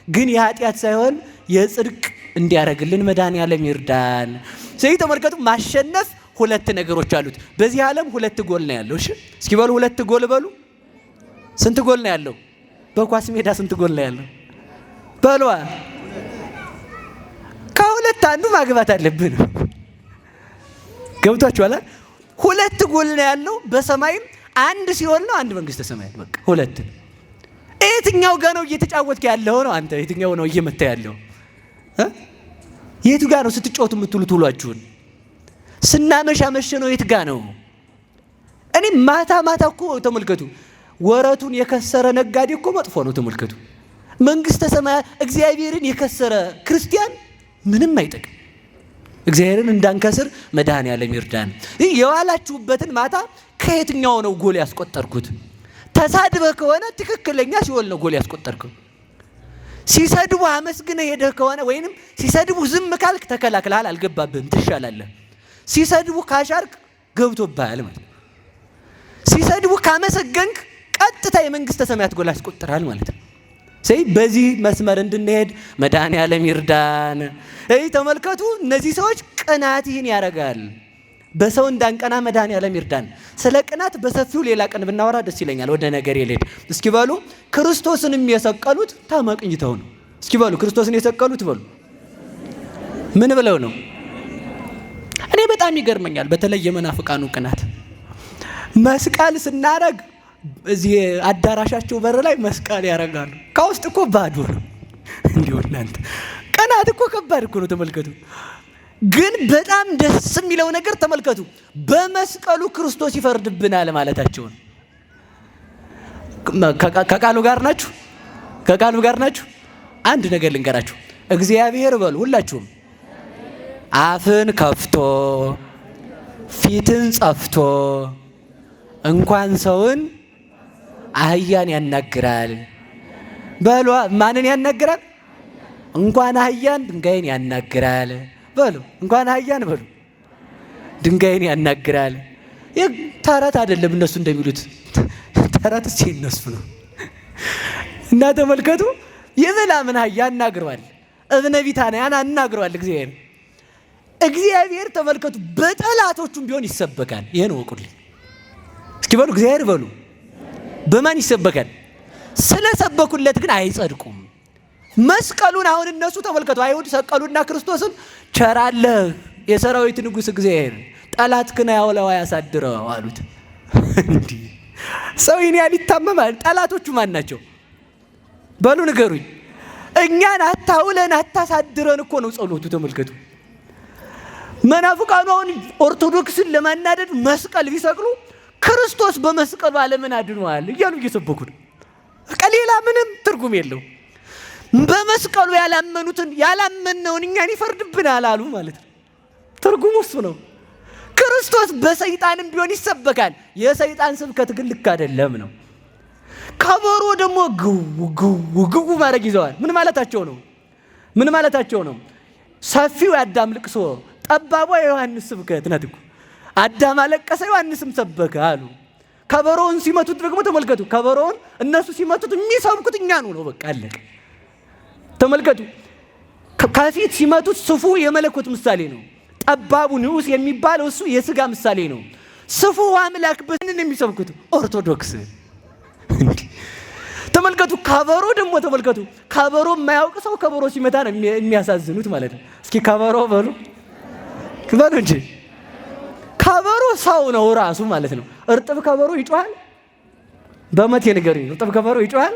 ግን የኃጢአት ሳይሆን የጽድቅ እንዲያደርግልን መድኃኔዓለም ይርዳን። ስለዚህ ተመልከቱ፣ ማሸነፍ ሁለት ነገሮች አሉት። በዚህ ዓለም ሁለት ጎል ነው ያለው። እሺ እስኪ በሉ ሁለት ጎል በሉ። ስንት ጎል ነው ያለው? በኳስ ሜዳ ስንት ጎል ነው ያለው? በሉ ከሁለት አንዱ ማግባት አለብን። ገብቷችኋል? ሁለት ጎል ነው ያለው። በሰማይም አንድ ሲሆን ነው አንድ መንግስተ ሰማያት። በቃ ሁለት። የትኛው ጋር ነው እየተጫወትክ ያለው ነው? አንተ የትኛው ነው እየመታ ያለው? የቱ ጋር ነው ስትጫወቱ የምትሉት? ውሏችሁን ስናመሻ መሸ ነው የት ጋር ነው? እኔ ማታ እኮ ተመልከቱ፣ ወረቱን የከሰረ ነጋዴ እኮ መጥፎ ነው። ተመልከቱ፣ መንግስተ ሰማያት እግዚአብሔርን የከሰረ ክርስቲያን ምንም አይጠቅም። እግዚአብሔርን እንዳንከስር መድኃኔዓለም ይርዳን። የዋላችሁበትን ማታ ከየትኛው ነው ጎል ያስቆጠርኩት? ተሳድበህ ከሆነ ትክክለኛ ሲኦል ነው ጎል ያስቆጠርከው። ሲሰድቡ አመስግነህ ሄደህ ከሆነ ወይንም ሲሰድቡ ዝም ካልክ ተከላክለሃል፣ አልገባብህም፣ ትሻላለህ። ሲሰድቡ ካሻርክ ገብቶብሃል ማለት ነው። ሲሰድቡ ካመሰገንክ ቀጥታ የመንግስተ ሰማያት ጎል ያስቆጥራል ማለት ነው። ስለዚህ በዚህ መስመር እንድንሄድ መድኃኔዓለም ይርዳን። ተመልከቱ፣ እነዚህ ሰዎች ቅናት ይህን ያደርጋል። በሰው እንዳንቀና መድኃኔዓለም ይርዳን። ስለ ቅናት በሰፊው ሌላ ቀን ብናወራ ደስ ይለኛል። ወደ ነገር የሌድ እስኪ በሉ ክርስቶስንም የሰቀሉት ተመቅኝተው ነው። እስኪ በሉ ክርስቶስን የሰቀሉት በሉ ምን ብለው ነው? እኔ በጣም ይገርመኛል። በተለይ የመናፍቃኑ ቅናት መስቀል ስናረግ እዚህ አዳራሻቸው በር ላይ መስቀል ያረጋሉ። ከውስጥ እኮ ባዶ ነው። እንዲሁ እናንተ ቅናት እኮ ከባድ እኮ ነው። ተመልከቱ። ግን በጣም ደስ የሚለው ነገር ተመልከቱ፣ በመስቀሉ ክርስቶስ ይፈርድብናል ማለታቸው ነው። ከቃሉ ጋር ናችሁ? ከቃሉ ጋር ናችሁ? አንድ ነገር ልንገራችሁ። እግዚአብሔር በሉ ሁላችሁም አፍን ከፍቶ ፊትን ጸፍቶ እንኳን ሰውን አህያን ያናግራል በሉ ማንን ያናግራል? እንኳን አህያን ድንጋይን ያናግራል በሉ። እንኳን አህያን በሉ ድንጋይን ያናግራል። ተረት አይደለም እነሱ እንደሚሉት ተረት ሲነሱ ነው። እና ተመልከቱ የበላምን አህያ ያናግረዋል። እብነ ቢታንያን ያናግረዋል እግዚአብሔር ተመልከቱ በጠላቶቹም ቢሆን ይሰበካል። ይሄን ወቁልኝ እስኪ በሉ እግዚአብሔር በሉ በማን ይሰበካል? ስለሰበኩለት ግን አይጸድቁም። መስቀሉን አሁን እነሱ ተመልከቱ አይሁድ ሰቀሉና ክርስቶስን ቸራለህ የሰራዊት ንጉሥ እግዚአብሔር ጠላትህን ያውለው ያሳድረው አሉት። እንዴ ሰው ይሄን ያህል ይታመማል? ጠላቶቹ ማን ናቸው? በሉ ንገሩኝ። እኛን አታውለን አታሳድረን እኮ ነው ጸሎቱ። ተመልከቱ መናፍቃኑ አሁን ኦርቶዶክስን ለማናደድ መስቀል ቢሰቅሉ ክርስቶስ በመስቀሉ ዓለምን አድኗል እያሉ እየሰበኩ ነው። ሌላ ምንም ትርጉም የለው። በመስቀሉ ያላመነውን እኛን ይፈርድብናል አሉ ማለት ነው። ትርጉሙ እሱ ነው። ክርስቶስ በሰይጣንም ቢሆን ይሰበካል። የሰይጣን ስብከት ግን ልክ አይደለም ነው። ከበሮ ደግሞ ግው ማድረግ ይዘዋል። ምን ማለታቸው ነው? ሰፊው የአዳም ልቅሶ ጠባቧ የዮሐንስ ስብከት ናት እኮ። አዳም አለቀሰ ዮሐንስም ሰበከ አሉ። ከበሮውን ሲመቱት ደግሞ ተመልከቱ። ከበሮውን እነሱ ሲመቱት የሚሰብኩት እኛኑ ነው። በቃ አለቀ። ተመልከቱ ከፊት ሲመቱት ስፉ የመለኮት ምሳሌ ነው። ጠባቡ ንዑስ የሚባለው እሱ የሥጋ ምሳሌ ነው። ስፉ አምላክ በንን የሚሰብኩት ኦርቶዶክስ። ተመልከቱ ከበሮ ደግሞ ተመልከቱ ከበሮ የማያውቅ ሰው ከበሮ ሲመታ ነው የሚያሳዝኑት ማለት ነው። እስኪ ከበሮ በሉ እንጂ ከበሮ ሰው ነው ራሱ ማለት ነው። እርጥብ ከበሮ ይጮሃል? በመቴ ንገሩኝ። እርጥብ ከበሮ ይጮሃል?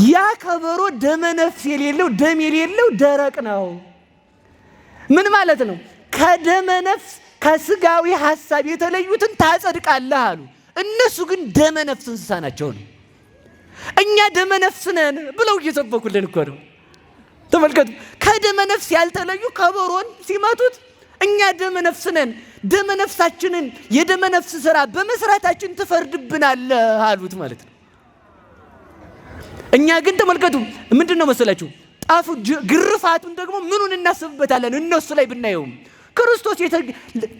ያ ከበሮ ደመ ነፍስ የሌለው ደም የሌለው ደረቅ ነው። ምን ማለት ነው? ከደመ ነፍስ ከስጋዊ ሐሳብ የተለዩትን ታጸድቃለህ አሉ። እነሱ ግን ደመ ነፍስ እንስሳ ናቸው ነው። እኛ ደመ ነፍስ ነን ብለው እየሰበኩልን እኮ ነው። ተመልከቱ ከደመ ነፍስ ያልተለዩ ከበሮን ሲመቱት እኛ ደመ ነፍስ ነን፣ ደመ ነፍሳችንን የደመ ነፍስ ሥራ በመስራታችን ትፈርድብናለህ አሉት ማለት ነው። እኛ ግን ተመልከቱ ምንድን ነው መሰላችሁ ጣፉ ግርፋቱን ደግሞ ምኑን እናስብበታለን? እነሱ ላይ ብናየውም ክርስቶስ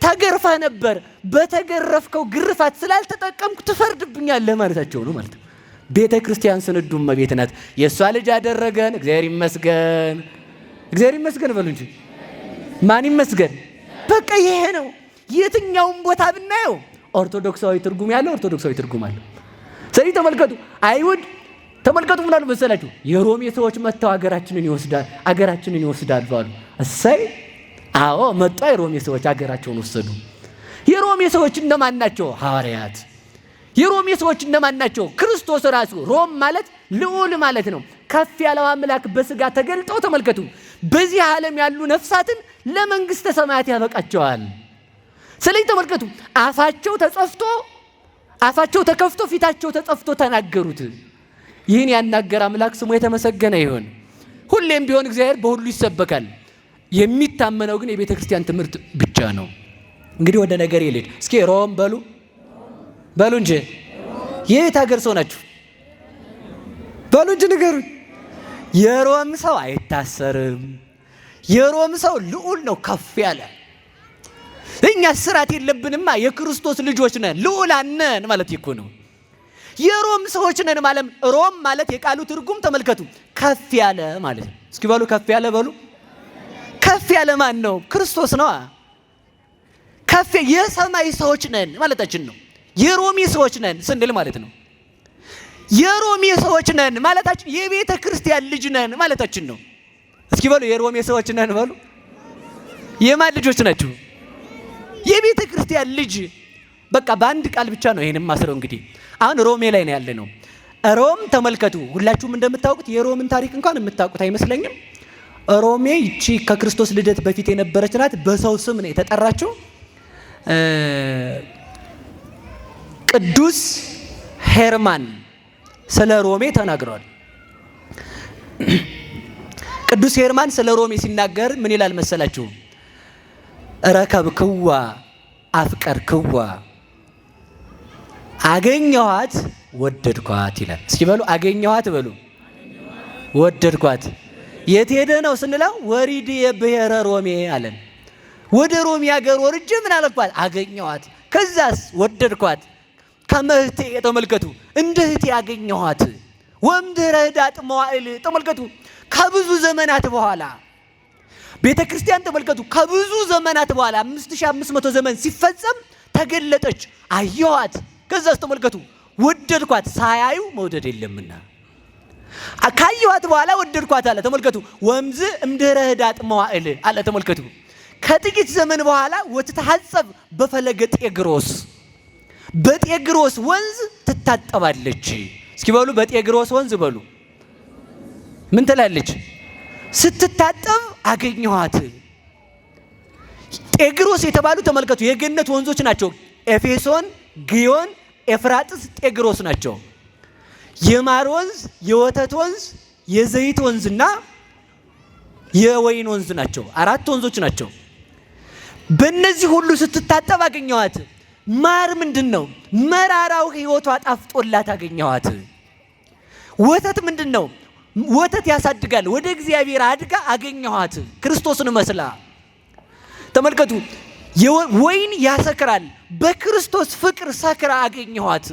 ተገርፈ ነበር፣ በተገረፍከው ግርፋት ስላልተጠቀምኩ ትፈርድብኛለህ ማለታቸው ነው ማለት ነው። ቤተ ክርስቲያን ስንዱ እመቤት ናት። የእሷ ልጅ አደረገን። እግዚአብሔር ይመስገን፣ እግዚአብሔር ይመስገን በሉ እንጂ ማን ይመስገን? በቃ ይሄ ነው። የትኛውም ቦታ ብናየው ኦርቶዶክሳዊ ትርጉም ያለው ኦርቶዶክሳዊ ትርጉም አለው። ስለዚህ ተመልከቱ አይሁድ ተመልከቱ ምን አሉ መሰላችሁ? የሮሜ ሰዎች መጥተው አገራችንን ይወስዳሉ አሉ። እሰይ አዎ መጣ። የሮሜ ሰዎች አገራቸውን ወሰዱ። የሮሜ ሰዎች እነማን ናቸው? ሐዋርያት። የሮሜ ሰዎች እነማን ናቸው? ክርስቶስ ራሱ። ሮም ማለት ልዑል ማለት ነው። ከፍ ያለው አምላክ በስጋ ተገልጦ ተመልከቱ በዚህ ዓለም ያሉ ነፍሳትን ለመንግስተ ሰማያት ያበቃቸዋል። ስለዚህ ተመልከቱ አፋቸው ተከፍቶ ፊታቸው ተጸፍቶ ተናገሩት። ይህን ያናገር አምላክ ስሙ የተመሰገነ ይሁን። ሁሌም ቢሆን እግዚአብሔር በሁሉ ይሰበካል። የሚታመነው ግን የቤተ ክርስቲያን ትምህርት ብቻ ነው። እንግዲህ ወደ ነገር ይልድ እስኪ ሮም በሉ እንጂ የት ሀገር ሰው ናችሁ? በሉ እንጂ ንገሩኝ። የሮም ሰው አይታሰርም። የሮም ሰው ልዑል ነው፣ ከፍ ያለ። እኛ ስራት የለብንማ፣ የክርስቶስ ልጆች ነን፣ ልዑላን ነን ማለት እኮ ነው። የሮም ሰዎች ነን ማለት ሮም ማለት የቃሉ ትርጉም ተመልከቱ ከፍ ያለ ማለት ነው። እስኪ በሉ ከፍ ያለ በሉ። ከፍ ያለ ማን ነው? ክርስቶስ ነው። ከፍ የሰማይ ሰዎች ነን ማለታችን ነው። የሮሜ ሰዎች ነን ስንል ማለት ነው። የሮሜ ሰዎች ነን ማለታችን የቤተ ክርስቲያን ልጅ ነን ማለታችን ነው። እስኪ በሉ የሮሜ ሰዎች ነን በሉ። የማን ልጆች ናችሁ? የቤተ ክርስቲያን ልጅ። በቃ በአንድ ቃል ብቻ ነው ይሄንን ማስረው። እንግዲህ አሁን ሮሜ ላይ ነው ያለ ነው። ሮም ተመልከቱ። ሁላችሁም እንደምታውቁት የሮምን ታሪክ እንኳን የምታውቁት አይመስለኝም። ሮሜ ይቺ ከክርስቶስ ልደት በፊት የነበረች ናት። በሰው ስም ነው የተጠራችው። ቅዱስ ሄርማን ስለ ሮሜ ተናግሯል። ቅዱስ ሄርማን ስለ ሮሜ ሲናገር ምን ይላል መሰላችሁ? ረከብክዋ አፍቀርክዋ፣ አገኘኋት ወደድኳት ይላል። እስኪ በሉ አገኘኋት በሉ። ወደድኳት። የት ሄደ ነው ስንለው ወሪድ የብሔረ ሮሜ አለን። ወደ ሮሜ ሀገር ወርጄ ምን አለኳት? አገኘኋት። ከዛስ ወደድኳት። ከመህቴ ተመልከቱ፣ እንደ እህቴ አገኘኋት። ወምድረ ህዳጥ መዋዕል ተመልከቱ፣ ከብዙ ዘመናት በኋላ ቤተ ክርስቲያን ተመልከቱ፣ ከብዙ ዘመናት በኋላ 5500 ዘመን ሲፈጸም ተገለጠች፣ አየኋት። ከዛስ ተመልከቱ ወደድኳት። ሳያዩ መውደድ የለምና ካየኋት በኋላ ወደድኳት አለ። ተመልከቱ ወምዝ እምድረ ህዳጥ መዋዕል አለ። ተመልከቱ ከጥቂት ዘመን በኋላ ወትተሐጸብ በፈለገ ጤግሮስ፣ በጤግሮስ ወንዝ ትታጠባለች። እስኪ በሉ በጤግሮስ ወንዝ በሉ ምን ትላለች? ስትታጠብ አገኘኋት። ጤግሮስ የተባሉ ተመልከቱ የገነት ወንዞች ናቸው። ኤፌሶን፣ ግዮን፣ ኤፍራጥስ፣ ጤግሮስ ናቸው። የማር ወንዝ፣ የወተት ወንዝ፣ የዘይት ወንዝና የወይን ወንዝ ናቸው። 4 ወንዞች ናቸው። በእነዚህ ሁሉ ስትታጠብ አገኘኋት። ማር ምንድን ነው? መራራው ሕይወቷ ጣፍጦላት አገኘኋት። ወተት ምንድን ነው? ወተት ያሳድጋል። ወደ እግዚአብሔር አድጋ አገኘኋት። ክርስቶስን መስላ ተመልከቱ። ወይን ያሰክራል። በክርስቶስ ፍቅር ሰክራ አገኘኋት።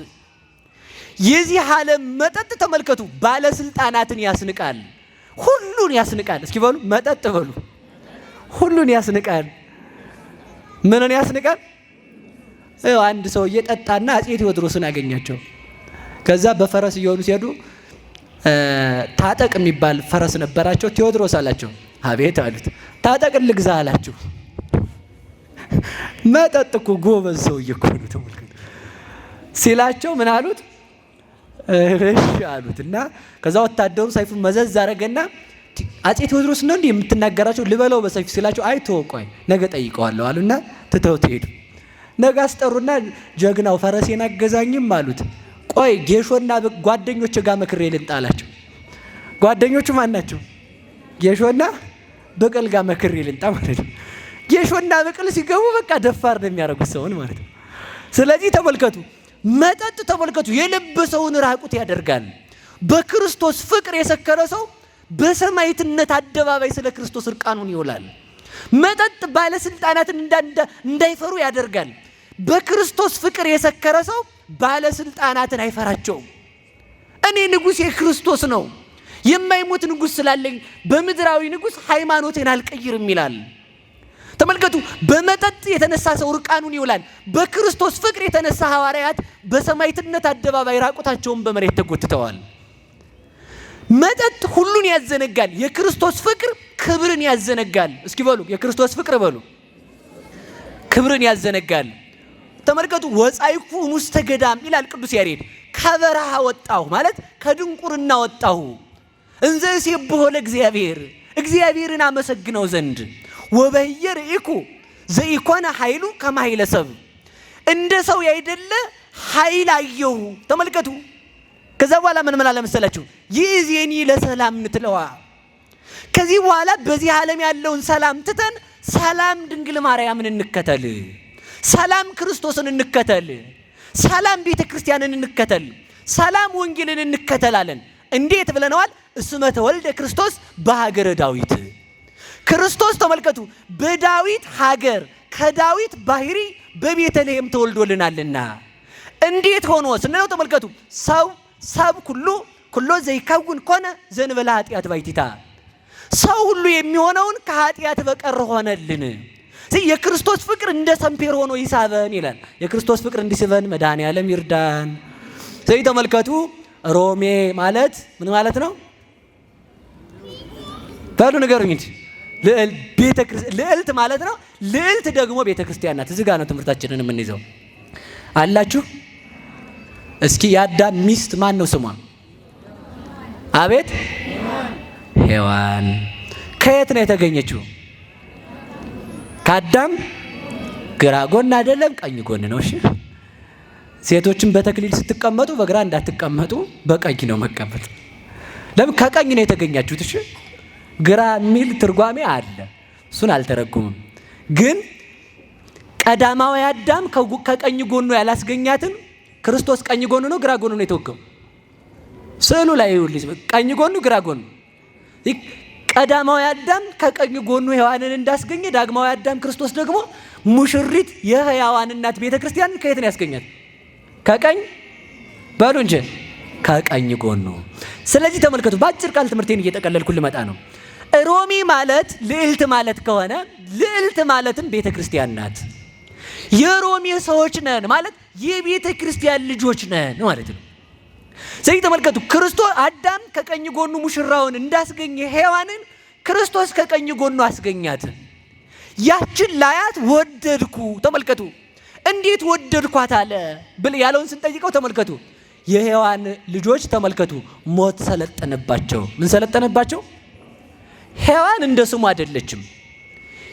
የዚህ ዓለም መጠጥ ተመልከቱ ባለስልጣናትን ያስንቃል፣ ሁሉን ያስንቃል። እስኪ በሉ መጠጥ በሉ። ሁሉን ያስንቃል። ምንን ያስንቃል? አንድ ሰውዬ ጠጣና አፄ ቴዎድሮስን አገኛቸው። ከዛ በፈረስ እየሆኑ ሲሄዱ ታጠቅ የሚባል ፈረስ ነበራቸው። ቴዎድሮስ አላቸው። አቤት አሉት። ታጠቅን ልግዛ አላቸው። መጠጥ እኮ ጎበዝ ሰውዬ እኮ ነው ተመልከቱ ሲላቸው ምን አሉት? እሺ አሉት። እና ከዛ ወታደሩ ሰይፉን መዘዝ አረገና አፄ ቴዎድሮስ ነው እንዴ የምትናገራቸው? ልበለው በሰይፍ ሲላቸው አይቶ ቆይ ነገ ጠይቀዋለሁ አሉና ትተውት ሄዱ። ነገ አስጠሩና ጀግናው ፈረሴን አገዛኝም አሉት። ቆይ ጌሾና ጓደኞች ጋር መክሬ ልምጣ አላቸው። ጓደኞቹ ማን ናቸው? ጌሾና በቅል ጋር መክሬ ልምጣ ማለት ነው። ጌሾና በቅል ሲገቡ በቃ ደፋር ነው የሚያደርጉት ሰውን ማለት ነው። ስለዚህ ተመልከቱ መጠጥ ተመልከቱ የለበሰውን ራቁት ያደርጋል። በክርስቶስ ፍቅር የሰከረ ሰው በሰማዕትነት አደባባይ ስለ ክርስቶስ እርቃኑን ይውላል። መጠጥ ባለስልጣናትን እንዳይፈሩ ያደርጋል። በክርስቶስ ፍቅር የሰከረ ሰው ባለስልጣናትን አይፈራቸውም። እኔ ንጉሥ የክርስቶስ ነው፣ የማይሞት ንጉሥ ስላለኝ በምድራዊ ንጉሥ ሃይማኖቴን አልቀይርም ይላል። ተመልከቱ በመጠጥ የተነሳ ሰው እርቃኑን ይውላል። በክርስቶስ ፍቅር የተነሳ ሐዋርያት በሰማዕትነት አደባባይ ራቁታቸውን በመሬት ተጎትተዋል። መጠጥ ሁሉን ያዘነጋል። የክርስቶስ ፍቅር ክብርን ያዘነጋል። እስኪ በሉ የክርስቶስ ፍቅር በሉ ክብርን ያዘነጋል። ተመልከቱ ወጻይኩ ውስተ ገዳም ይላል ቅዱስ ያሬድ። ከበረሃ ወጣሁ ማለት ከድንቁርና ወጣሁ። እንዘ እሴብሖ ለእግዚአብሔር እግዚአብሔርን አመሰግነው ዘንድ ወበየር ኢኩ ዘኢኮነ ኃይሉ ከመ ኃይለ ሰብ እንደ ሰው ያይደለ ኃይል አየሁ። ተመልከቱ ከዛ በኋላ ምን አለ መሰላችሁ? ይእዜኒ ለሰላም ንትለዋ። ከዚህ በኋላ በዚህ ዓለም ያለውን ሰላም ትተን ሰላም ድንግል ማርያምን እንከተል፣ ሰላም ክርስቶስን እንከተል፣ ሰላም ቤተ ክርስቲያንን እንከተል፣ ሰላም ወንጌልን እንከተላለን። እንዴት ብለነዋል? እስመ ተወልደ ክርስቶስ በሀገረ ዳዊት። ክርስቶስ ተመልከቱ በዳዊት ሀገር ከዳዊት ባህሪ በቤተልሔም ተወልዶልናልና። እንዴት ሆኖ ስንለው ተመልከቱ ሰብ ኩሎ ዘይከውን ኮነ ዘእንበለ ኃጢአት ባይቲታ። ሰው ሁሉ የሚሆነውን ከኃጢአት በቀር ሆነልን። የክርስቶስ ፍቅር እንደ ሰምፔር ሆኖ ይሳበን ይላል። የክርስቶስ ፍቅር እንዲስበን መድኃኔዓለም ይርዳን። ስለዚህ ተመልከቱ ሮሜ ማለት ምን ማለት ነው? በሉ ንገሩኝ እንጂ ልዕልት ማለት ነው። ልዕልት ደግሞ ቤተ ክርስቲያን ናት። እዚህ ጋር ነው ትምህርታችንን የምንይዘው አላችሁ። እስኪ የአዳም ሚስት ማን ነው ስሟ? አቤት ሔዋን። ከየት ነው የተገኘችው? ከአዳም ግራ ጎን አይደለም ቀኝ ጎን ነው። እሺ ሴቶችን በተክሊል ስትቀመጡ በግራ እንዳትቀመጡ በቀኝ ነው መቀመጥ። ለምን? ከቀኝ ነው የተገኛችሁት። እሺ ግራ የሚል ትርጓሜ አለ፣ እሱን አልተረጉምም። ግን ቀዳማዊ አዳም ከቀኝ ጎኑ ያላስገኛትን ክርስቶስ ቀኝ ጎኑ ነው ግራ ጎኑ ነው የተወጋው? ስዕሉ ላይ ይኸውልህ፣ ቀኝ ጎኑ ግራ ጎኑ። ቀዳማዊ አዳም ከቀኝ ጎኑ ሔዋንን እንዳስገኘ ዳግማዊ አዳም ክርስቶስ ደግሞ ሙሽሪት የሕያዋን እናት ቤተ ክርስቲያንን ከየት ነው ያስገኛት? ከቀኝ በሉ እንጂ ከቀኝ ጎኑ። ስለዚህ ተመልከቱ፣ በአጭር ቃል ትምህርቴን እየጠቀለልኩ ልመጣ ነው። ሮሚ ማለት ልዕልት ማለት ከሆነ ልዕልት ማለትም ቤተ ክርስቲያን ናት። የሮሚ ሰዎች ነን ማለት የቤተ ክርስቲያን ልጆች ነን ማለት ነው። ስለዚህ ተመልከቱ፣ ክርስቶስ አዳም ከቀኝ ጎኑ ሙሽራውን እንዳስገኘ ሔዋንን ክርስቶስ ከቀኝ ጎኑ አስገኛት። ያችን ላያት ወደድኩ። ተመልከቱ፣ እንዴት ወደድኳት አለ ብል ያለውን ስንጠይቀው ተመልከቱ፣ የሔዋን ልጆች ተመልከቱ፣ ሞት ሰለጠነባቸው። ምን ሰለጠነባቸው? ሔዋን እንደ ስሙ አይደለችም።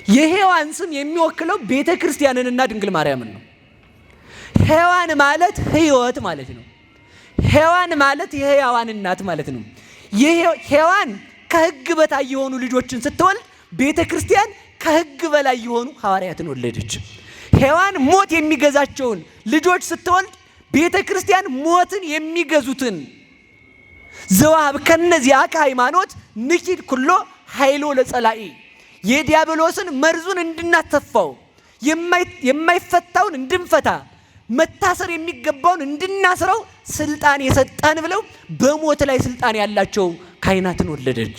የሔዋን ስም የሚወክለው ቤተ ክርስቲያንንና ድንግል ማርያምን ነው። ሔዋን ማለት ሕይወት ማለት ነው። ሔዋን ማለት የሕያዋን እናት ማለት ነው። ሔዋን ከሕግ በታይ የሆኑ ልጆችን ስትወልድ ቤተ ክርስቲያን ከሕግ በላይ የሆኑ ሐዋርያትን ወለደች። ሔዋን ሞት የሚገዛቸውን ልጆች ስትወልድ ቤተ ክርስቲያን ሞትን የሚገዙትን ዘዋብ ከነዚያ ከሃይማኖት ንኪድ ኩሎ ኃይሎ ለጸላኢ የዲያብሎስን መርዙን እንድናተፋው የማይፈታውን እንድንፈታ መታሰር የሚገባውን እንድናስረው ስልጣን የሰጠን ብለው በሞት ላይ ስልጣን ያላቸው ካህናትን ወለደች።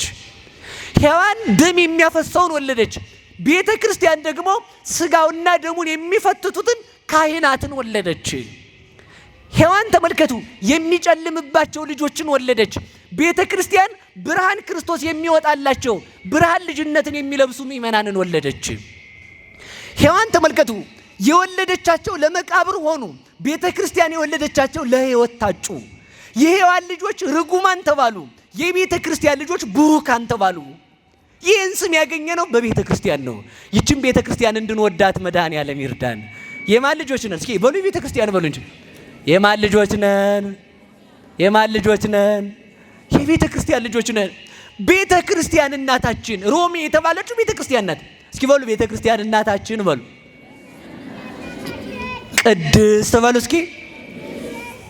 ሔዋን ደም የሚያፈሰውን ወለደች። ቤተ ክርስቲያን ደግሞ ስጋውና ደሙን የሚፈትቱትን ካህናትን ወለደች። ሔዋን ተመልከቱ የሚጨልምባቸው ልጆችን ወለደች። ቤተ ክርስቲያን ብርሃን ክርስቶስ የሚወጣላቸው ብርሃን ልጅነትን የሚለብሱ ምእመናንን ወለደች። ሔዋን ተመልከቱ የወለደቻቸው ለመቃብር ሆኑ። ቤተ ክርስቲያን የወለደቻቸው ለሕይወት ታጩ። የሔዋን ልጆች ርጉማን ተባሉ። የቤተ ክርስቲያን ልጆች ቡሩካን ተባሉ። ይህን ስም ያገኘ ነው በቤተ ክርስቲያን ነው። ይችን ቤተ ክርስቲያን እንድንወዳት መድኃኔዓለም ይርዳን። የማን ልጆች ነን? እስኪ በሉ ቤተ ክርስቲያን በሉ እንጂ የማን ልጆች ነን? የማን ልጆች ነን? የቤተ ክርስቲያን ልጆች ነን። ቤተ ክርስቲያን እናታችን ሮሚ የተባለችው ቤተ ክርስቲያን ናት። እስኪ በሉ ቤተ ክርስቲያን እናታችን በሉ። ቅድስት በሉ እስኪ።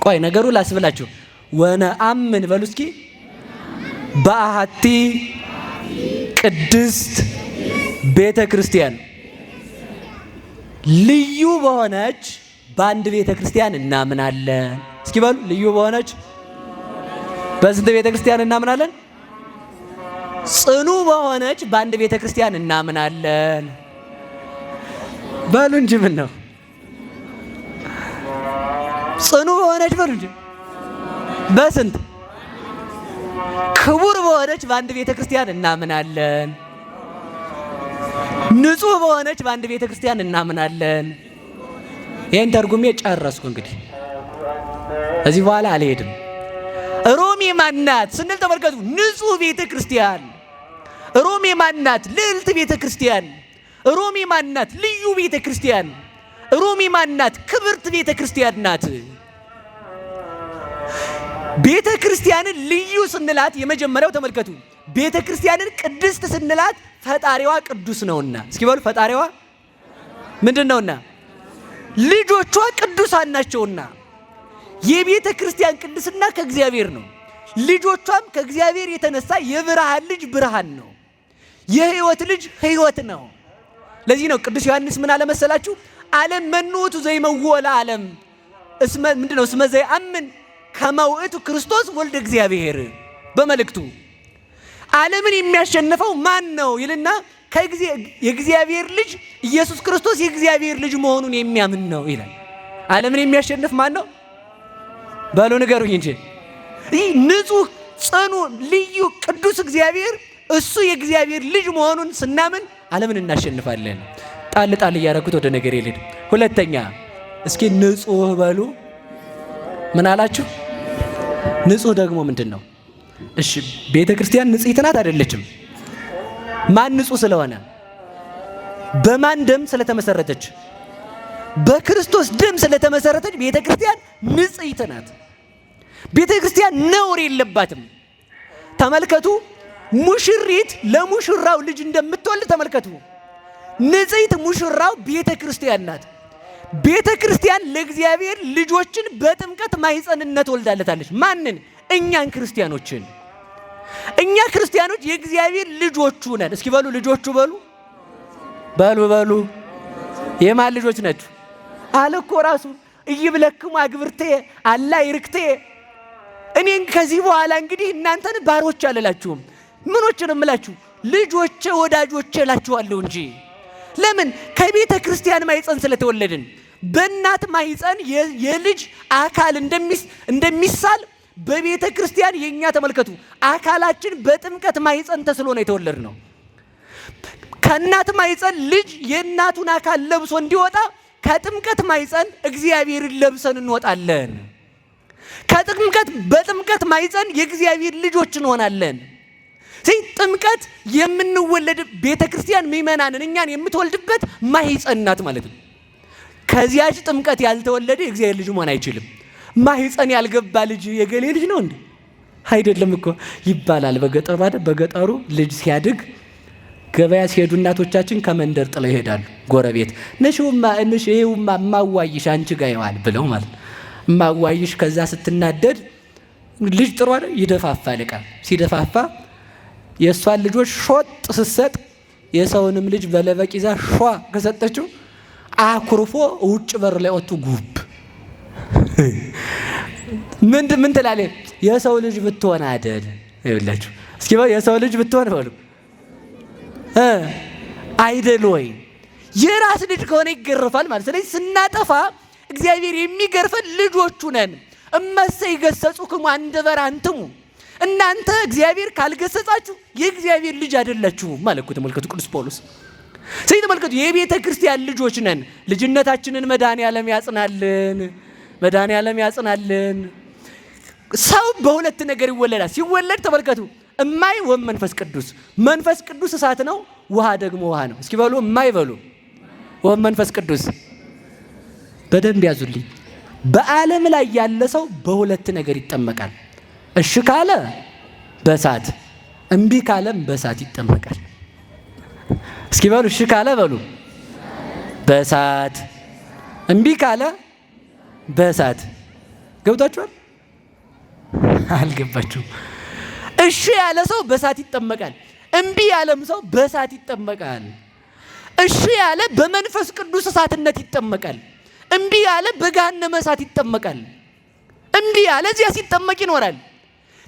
ቆይ ነገሩ ላስብላችሁ። ወነአምን በሉ እስኪ በአሐቲ ቅድስት ቤተ ክርስቲያን ልዩ በሆነች በአንድ ቤተ ክርስቲያን እናምናለን። እስኪ በሉ ልዩ በሆነች በስንት ቤተ ክርስቲያን እናምናለን? ጽኑ በሆነች በአንድ ቤተ ክርስቲያን እናምናለን። በሉ እንጂ ምን ነው ጽኑ በሆነች በሉ እንጂ በስንት ክቡር በሆነች በአንድ ቤተ ክርስቲያን እናምናለን። ንጹህ በሆነች በአንድ ቤተ ክርስቲያን እናምናለን። ይህን ተርጉሜ ጨረስኩ። እንግዲህ እዚህ በኋላ አልሄድም። ሮሜ ማናት ስንል ተመልከቱ፣ ንጹህ ቤተ ክርስቲያን። ሮሜ ማናት? ልዕልት ቤተ ክርስቲያን። ሮሜ ማናት? ልዩ ቤተ ክርስቲያን። ሮሜ ማናት? ክብርት ቤተ ክርስቲያን ናት። ቤተ ክርስቲያንን ልዩ ስንላት የመጀመሪያው ተመልከቱ፣ ቤተ ክርስቲያንን ቅድስት ስንላት ፈጣሪዋ ቅዱስ ነውና። እስኪ በሉ ፈጣሪዋ ምንድን ነውና? ልጆቿ ቅዱሳን ናቸውና። የቤተ ክርስቲያን ቅድስና ከእግዚአብሔር ነው። ልጆቿም ከእግዚአብሔር የተነሳ የብርሃን ልጅ ብርሃን ነው፣ የሕይወት ልጅ ሕይወት ነው። ለዚህ ነው ቅዱስ ዮሐንስ ምን አለመሰላችሁ? ዓለም መኑቱ ዘይመወለ ዓለም ምንድነው? እስመ ዘይአምን ከመ ውእቱ ክርስቶስ ወልደ እግዚአብሔር በመልእክቱ ዓለምን የሚያሸንፈው ማን ነው ይልና የእግዚአብሔር ልጅ ኢየሱስ ክርስቶስ የእግዚአብሔር ልጅ መሆኑን የሚያምን ነው ይላል። ዓለምን የሚያሸንፍ ማን ነው? በሉ ንገሩኝ እንጂ። ይህ ንጹህ ጽኑ ልዩ ቅዱስ እግዚአብሔር እሱ የእግዚአብሔር ልጅ መሆኑን ስናምን ዓለምን እናሸንፋለን። ጣል ጣል እያደረኩት ወደ ነገር ይልድ። ሁለተኛ እስኪ ንጹህ በሉ። ምን አላችሁ? ንጹህ ደግሞ ምንድን ነው? እሺ ቤተ ክርስቲያን ንጽሕት ናት አይደለችም? ማን ንጹህ ስለሆነ? በማን ደም ስለተመሰረተች? በክርስቶስ ደም ስለተመሰረተች ቤተ ክርስቲያን ንጽሕት ናት። ቤተ ክርስቲያን ነውር የለባትም። ተመልከቱ፣ ሙሽሪት ለሙሽራው ልጅ እንደምትወልድ ተመልከቱ። ንጽሕት ሙሽራው ቤተ ክርስቲያን ናት። ቤተ ክርስቲያን ለእግዚአብሔር ልጆችን በጥምቀት ማኅፀንነት ወልዳለታለች። ማንን? እኛን ክርስቲያኖችን። እኛ ክርስቲያኖች የእግዚአብሔር ልጆቹ ነን። እስኪ በሉ ልጆቹ በሉ በሉ በሉ። የማን ልጆች ናችሁ? አለ እኮ ራሱ እይብለክሙ አግብርቴ አላ ይርክቴ። እኔን ከዚህ በኋላ እንግዲህ እናንተን ባሮች አልላችሁም። ምኖችን እምላችሁ? ልጆቼ ወዳጆቼ እላችኋለሁ እንጂ። ለምን? ከቤተ ክርስቲያን ማኅፀን ስለተወለድን። በእናት ማኅፀን የልጅ አካል እንደሚሳል በቤተ ክርስቲያን የኛ ተመልከቱ አካላችን በጥምቀት ማኅፀን ተስሎ ነው የተወለድነው። ከእናት ማኅፀን ልጅ የእናቱን አካል ለብሶ እንዲወጣ ከጥምቀት ማኅፀን እግዚአብሔርን ለብሰን እንወጣለን። በጥምቀት ማኅፀን የእግዚአብሔር ልጆች እንሆናለን። ጥምቀት የምንወለድ ቤተ ክርስቲያን ምእመናንን እኛን የምትወልድበት ማኅፀን ናት ማለት ነው። ከዚያች ጥምቀት ያልተወለደ የእግዚአብሔር ልጅ መሆን አይችልም። ማኅፀን ያልገባ ልጅ የገሌ ልጅ ነው እንዴ? አይደለም እኮ ይባላል። በገጠሩ ልጅ ሲያድግ ገበያ ሲሄዱ እናቶቻችን ከመንደር ጥለው ይሄዳሉ። ጎረቤት ይሄውማ እማዋይሽ አንቺ ጋ ይዋል ብለው ማለት እማዋይሽ። ከዛ ስትናደድ ልጅ ጥሩ አይደል ይደፋፋል። ዕቃ ሲደፋፋ የእሷን ልጆች ሾጥ ስትሰጥ የሰውንም ልጅ በለበቅ ይዛ ሿ ከሰጠችው አኩርፎ ውጭ በር ላይ ወጡ ጉብ። ምን ትላለህ? የሰው ልጅ ብትሆን አይደል ይላችሁ። እስኪ የሰው ልጅ ብትሆን በሉ አይደል ወይ? የራስ ልጅ ከሆነ ይገርፋል ማለት። ስለዚህ ስናጠፋ እግዚአብሔር የሚገርፈን ልጆቹ ነን። እመሰ ይገሰጹክሙ አንደበረ አንትሙ፣ እናንተ እግዚአብሔር ካልገሰጻችሁ የእግዚአብሔር ልጅ አይደላችሁም ማለት እኮ ተመልከቱ ቅዱስ ጳውሎስ። ስለዚህ ተመልከቱ የቤተ ክርስቲያን ልጆች ነን። ልጅነታችንን መድኃኔዓለም ያጽናልን፣ መድኃኔዓለም ያጽናልን። ሰው በሁለት ነገር ይወለዳል። ሲወለድ ተመልከቱ እማይ ወመንፈስ ቅዱስ። መንፈስ ቅዱስ እሳት ነው፣ ውሃ ደግሞ ውሃ ነው። እስኪ በሉ እማይ በሉ ወመንፈስ ቅዱስ። በደንብ ያዙልኝ። በዓለም ላይ ያለ ሰው በሁለት ነገር ይጠመቃል። እሺ ካለ በእሳት፣ እምቢ ካለም በእሳት ይጠመቃል። እስኪ በሉ እሺ ካለ በሉ በእሳት፣ እምቢ ካለ በእሳት። ገብታችኋል? አልገባችሁም? እሺ ያለ ሰው በእሳት ይጠመቃል። እምቢ ያለም ሰው በእሳት ይጠመቃል። እሺ ያለ በመንፈስ ቅዱስ እሳትነት ይጠመቃል። እምቢ ያለ በገሃነመ እሳት ይጠመቃል። እምቢ ያለ እዚያ ሲጠመቅ ይኖራል።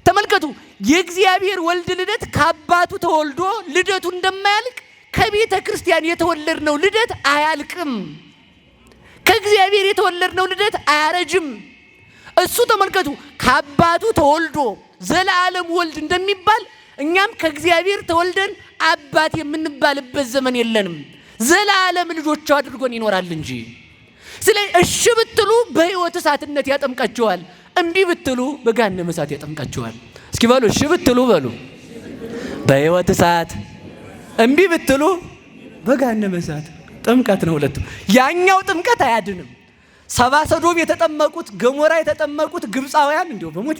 ተመልከቱ የእግዚአብሔር ወልድ ልደት ከአባቱ ተወልዶ ልደቱ እንደማያልቅ ከቤተ ክርስቲያን የተወለድነው ልደት አያልቅም። ከእግዚአብሔር የተወለድነው ልደት አያረጅም። እሱ ተመልከቱ ከአባቱ ተወልዶ ዘላለም ወልድ እንደሚባል እኛም ከእግዚአብሔር ተወልደን አባት የምንባልበት ዘመን የለንም። ዘላለም ልጆቹ አድርጎን ይኖራል እንጂ። ስለዚህ እሺ ብትሉ በሕይወት እሳትነት ያጠምቃቸዋል፣ እምቢ ብትሉ በገሃነመ እሳት ያጠምቃቸዋል። እስኪ በሉ እሺ ብትሉ በሉ በሕይወት እሳት፣ እምቢ ብትሉ በገሃነመ እሳት። ጥምቀት ነው ሁለቱም። ያኛው ጥምቀት አያድንም። ሰባ ሰዶም የተጠመቁት ገሞራ የተጠመቁት ግብፃውያን እንዲሁ በሞት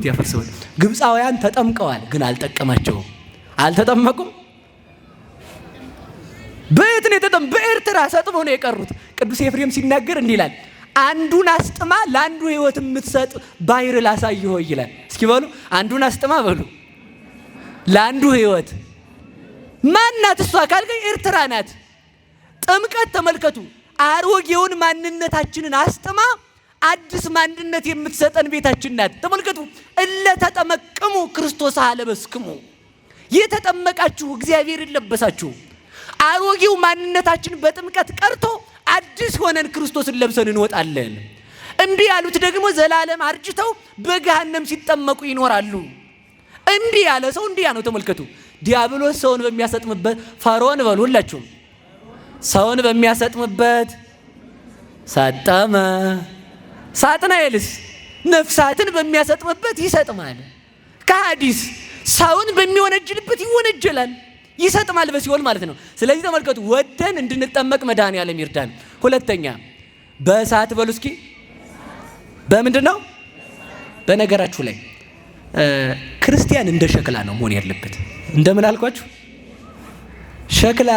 ያፈርሰዋል። ግብፃውያን ተጠምቀዋል፣ ግን አልጠቀማቸውም። አልተጠመቁም። በየት ነው በኤርትራ ሰጥመው ነው የቀሩት። ቅዱስ ኤፍሬም ሲናገር እንዲህ ይላል፣ አንዱን አስጥማ ለአንዱ ሕይወት የምትሰጥ ባሕር ላሳይህ ይላል። እስኪ በሉ አንዱን አስጥማ በሉ ለአንዱ ሕይወት። ማናት እሷ ካልከኝ ኤርትራ ናት። ጥምቀት ተመልከቱ አሮጌውን ማንነታችንን አስጥማ አዲስ ማንነት የምትሰጠን ቤታችን ናት። ተመልከቱ እለ ተጠመቅሙ ክርስቶስ አለበስክሙ፣ የተጠመቃችሁ እግዚአብሔርን ለበሳችሁ። አሮጌው ማንነታችን በጥምቀት ቀርቶ አዲስ ሆነን ክርስቶስን ለብሰን እንወጣለን። እምቢ ያሉት ደግሞ ዘላለም አርጅተው በገሃነም ሲጠመቁ ይኖራሉ። እምቢ ያለ ሰው እንዲያ ነው። ተመልከቱ ዲያብሎስ ሰውን በሚያሰጥምበት ፈርዖን በሉ ሁላችሁም ሰውን በሚያሰጥምበት ሰጠመ። ሳጥናኤልስ ነፍሳትን በሚያሰጥምበት ይሰጥማል። ከሐዲስ ሰውን በሚወነጅልበት ይወነጀላል፣ ይሰጥማል በሲኦል ማለት ነው። ስለዚህ ተመልከቱ ወደን እንድንጠመቅ መድኃኔዓለም ይርዳን። ሁለተኛ በእሳት በሉ እስኪ። በምንድን ነው? በነገራችሁ ላይ ክርስቲያን እንደ ሸክላ ነው መሆን ያለበት። እንደምን አልኳችሁ? ሸክላ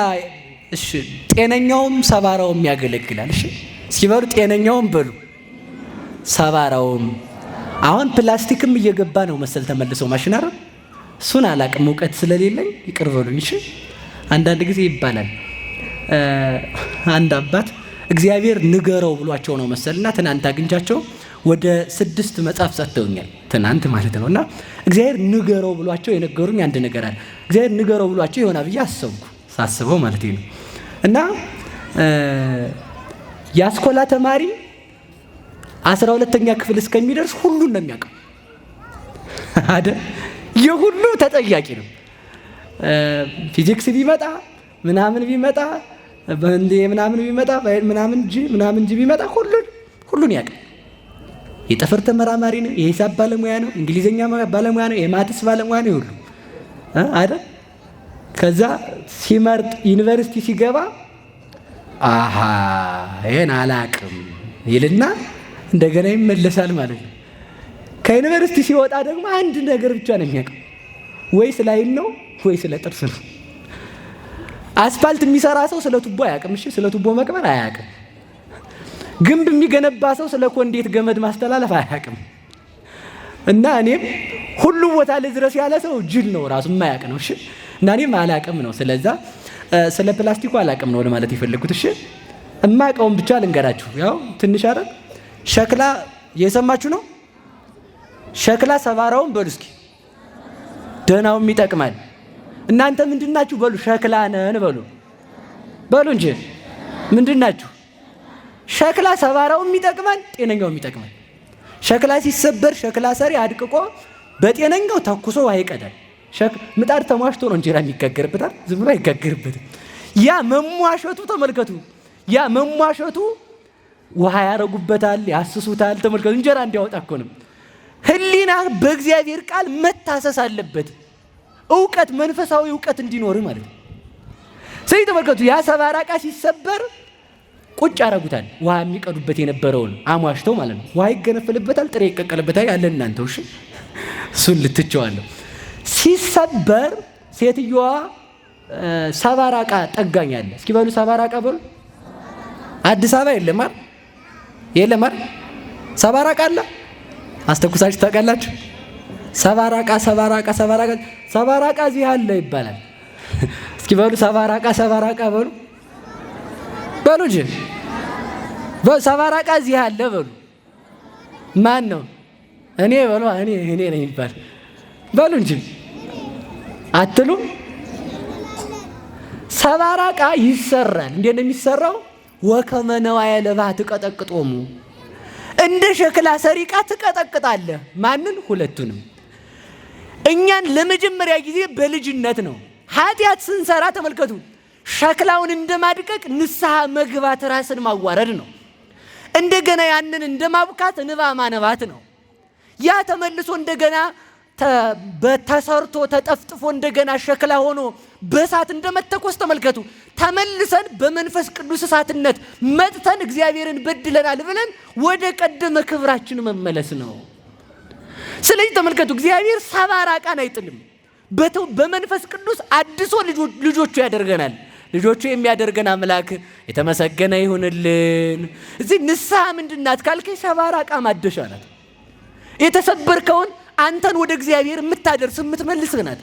እሺ ጤነኛውም ሰባራውም ያገለግላል። እሺ እስኪ በሉ ጤነኛውም በሉ ሰባራውም። አሁን ፕላስቲክም እየገባ ነው መሰል ተመልሶ ማሽናር። እሱን አላቅም እውቀት ስለሌለኝ ይቅር በሉኝ። እሺ አንዳንድ ጊዜ ይባላል አንድ አባት እግዚአብሔር ንገረው ብሏቸው ነው መሰልና ትናንት አግኝቻቸው ወደ 6 መጽሐፍ ሰጥተውኛል። ትናንት ማለት ነውና እግዚአብሔር ንገረው ብሏቸው የነገሩኝ አንድ ነገር አለ። እግዚአብሔር ንገረው ብሏቸው ይሆናል ብዬ አሰብኩ፣ ሳስበው ማለት ነው። እና የአስኮላ ተማሪ 12ኛ ክፍል እስከሚደርስ ሁሉን ነው የሚያውቀው አይደል? የሁሉ ተጠያቂ ነው። ፊዚክስ ቢመጣ ምናምን ቢመጣ በእንዴ ምናምን ቢመጣ ምናምን ቢመጣ ሁሉን ያውቃል። የጠፈር ተመራማሪ ነው፣ የሂሳብ ባለሙያ ነው፣ እንግሊዘኛ ባለሙያ ነው፣ የማትስ ባለሙያ ነው ሁሉ አይደል? ከዛ ሲመርጥ ዩኒቨርሲቲ ሲገባ አሃ ይሄን አላቅም ይልና እንደገና ይመለሳል ማለት ነው። ከዩኒቨርሲቲ ሲወጣ ደግሞ አንድ ነገር ብቻ ነው የሚያውቀው፣ ወይ ስለ አይን ነው ወይ ስለ ጥርስ ነው። አስፋልት የሚሰራ ሰው ስለ ቱቦ አያውቅም። እሺ ስለ ቱቦ መቅበር አያውቅም። ግንብ የሚገነባ ሰው ስለ ኮንዴት ገመድ ማስተላለፍ አያውቅም። እና እኔም ሁሉ ቦታ ልድረስ ያለ ሰው ጅል ነው፣ ራሱ የማያውቅ ነው። እሺ እና እኔም አላውቅም ነው። ስለዛ ስለ ፕላስቲኩ አላውቅም ነው ለማለት የፈለጉት። እሺ እማውቀውን ብቻ ልንገራችሁ። ያው ትንሽ አይደል ሸክላ የሰማችሁ ነው። ሸክላ ሰባራውን በሉ እስኪ ደህናውም ይጠቅማል። እናንተ ምንድናችሁ በሉ? ሸክላ ነን በሉ እንጂ ምንድናችሁ? ሸክላ ሰባራውም ይጠቅማል፣ ጤነኛውም ይጠቅማል። ሸክላ ሲሰበር ሸክላ ሰሪ አድቅቆ በጤነኛው ተኩሶ ውሃ ይቀዳል። ምጣድ ተሟሽቶ ነው እንጀራ የሚጋገርበታል፣ ዝም ብሎ አይጋገርበትም። ያ መሟሸቱ ተመልከቱ፣ ያ መሟሸቱ ውሃ ያረጉበታል፣ ያስሱታል። ተመልከቱ እንጀራ እንዲያወጣ እኮ ነው። ህሊና በእግዚአብሔር ቃል መታሰስ አለበት። እውቀት መንፈሳዊ እውቀት እንዲኖር ማለት ነው። ስለዚህ ተመልከቱ ያ ሰባራ ዕቃ ሲሰበር ቁጭ ያረጉታል። ውሃ የሚቀዱበት የነበረውን አሟሽተው ማለት ነው። ውሃ ይገነፈልበታል፣ ጥሬ ይቀቀልበታል። ያለ እናንተው እሺ እሱን ልትቸዋለሁ። ሲሰበር ሴትዮዋ ሰባራ ዕቃ ጠጋኛለ። እስኪ በሉ ሰባራ ዕቃ በሉ። አዲስ አበባ የለም አይደል? ሰባራ ዕቃ አለ። አስተኩሳችሁ ታውቃላችሁ? ሰባራ ዕቃ እዚህ አለ ይባላል። እስኪ በሉ ሰባራ ዕቃ በሉ እንጂ ሰባራ ዕቃ እዚህ አለ በሉ። ማን ነው? እኔ በሉ እኔ ነኝ ይባል በሉ እንጂ አትሉ። ሰባራ ዕቃ ይሰራል። እንዴት ነው የሚሰራው? ወከመ ነዋየ ለባህ ትቀጠቅጦሙ፣ እንደ ሸክላ ሰሪ ዕቃ ትቀጠቅጣለህ። ማንን? ሁለቱንም። እኛን ለመጀመሪያ ጊዜ በልጅነት ነው ኃጢአት ስንሰራ ተመልከቱ። ሸክላውን እንደማድቀቅ ንስሐ መግባት ራስን ማዋረድ ነው። እንደገና ያንን እንደማብካት እንባ ማነባት ነው። ያ ተመልሶ እንደገና ተሰርቶ ተጠፍጥፎ እንደገና ሸክላ ሆኖ በእሳት እንደመተኮስ ተመልከቱ። ተመልሰን በመንፈስ ቅዱስ እሳትነት መጥተን እግዚአብሔርን በድለናል ብለን ወደ ቀደመ ክብራችን መመለስ ነው። ስለዚህ ተመልከቱ እግዚአብሔር ሰባራ ዕቃን አይጥልም። በመንፈስ ቅዱስ አድሶ ልጆቹ ያደርገናል። ልጆቹ የሚያደርገን አምላክ የተመሰገነ ይሁንልን። እዚህ ንስሐ ምንድናት ካልከኝ ሰባራ ዕቃ ማደሻ ናት። የተሰበርከውን አንተን ወደ እግዚአብሔር የምታደርስ የምትመልስ ናት።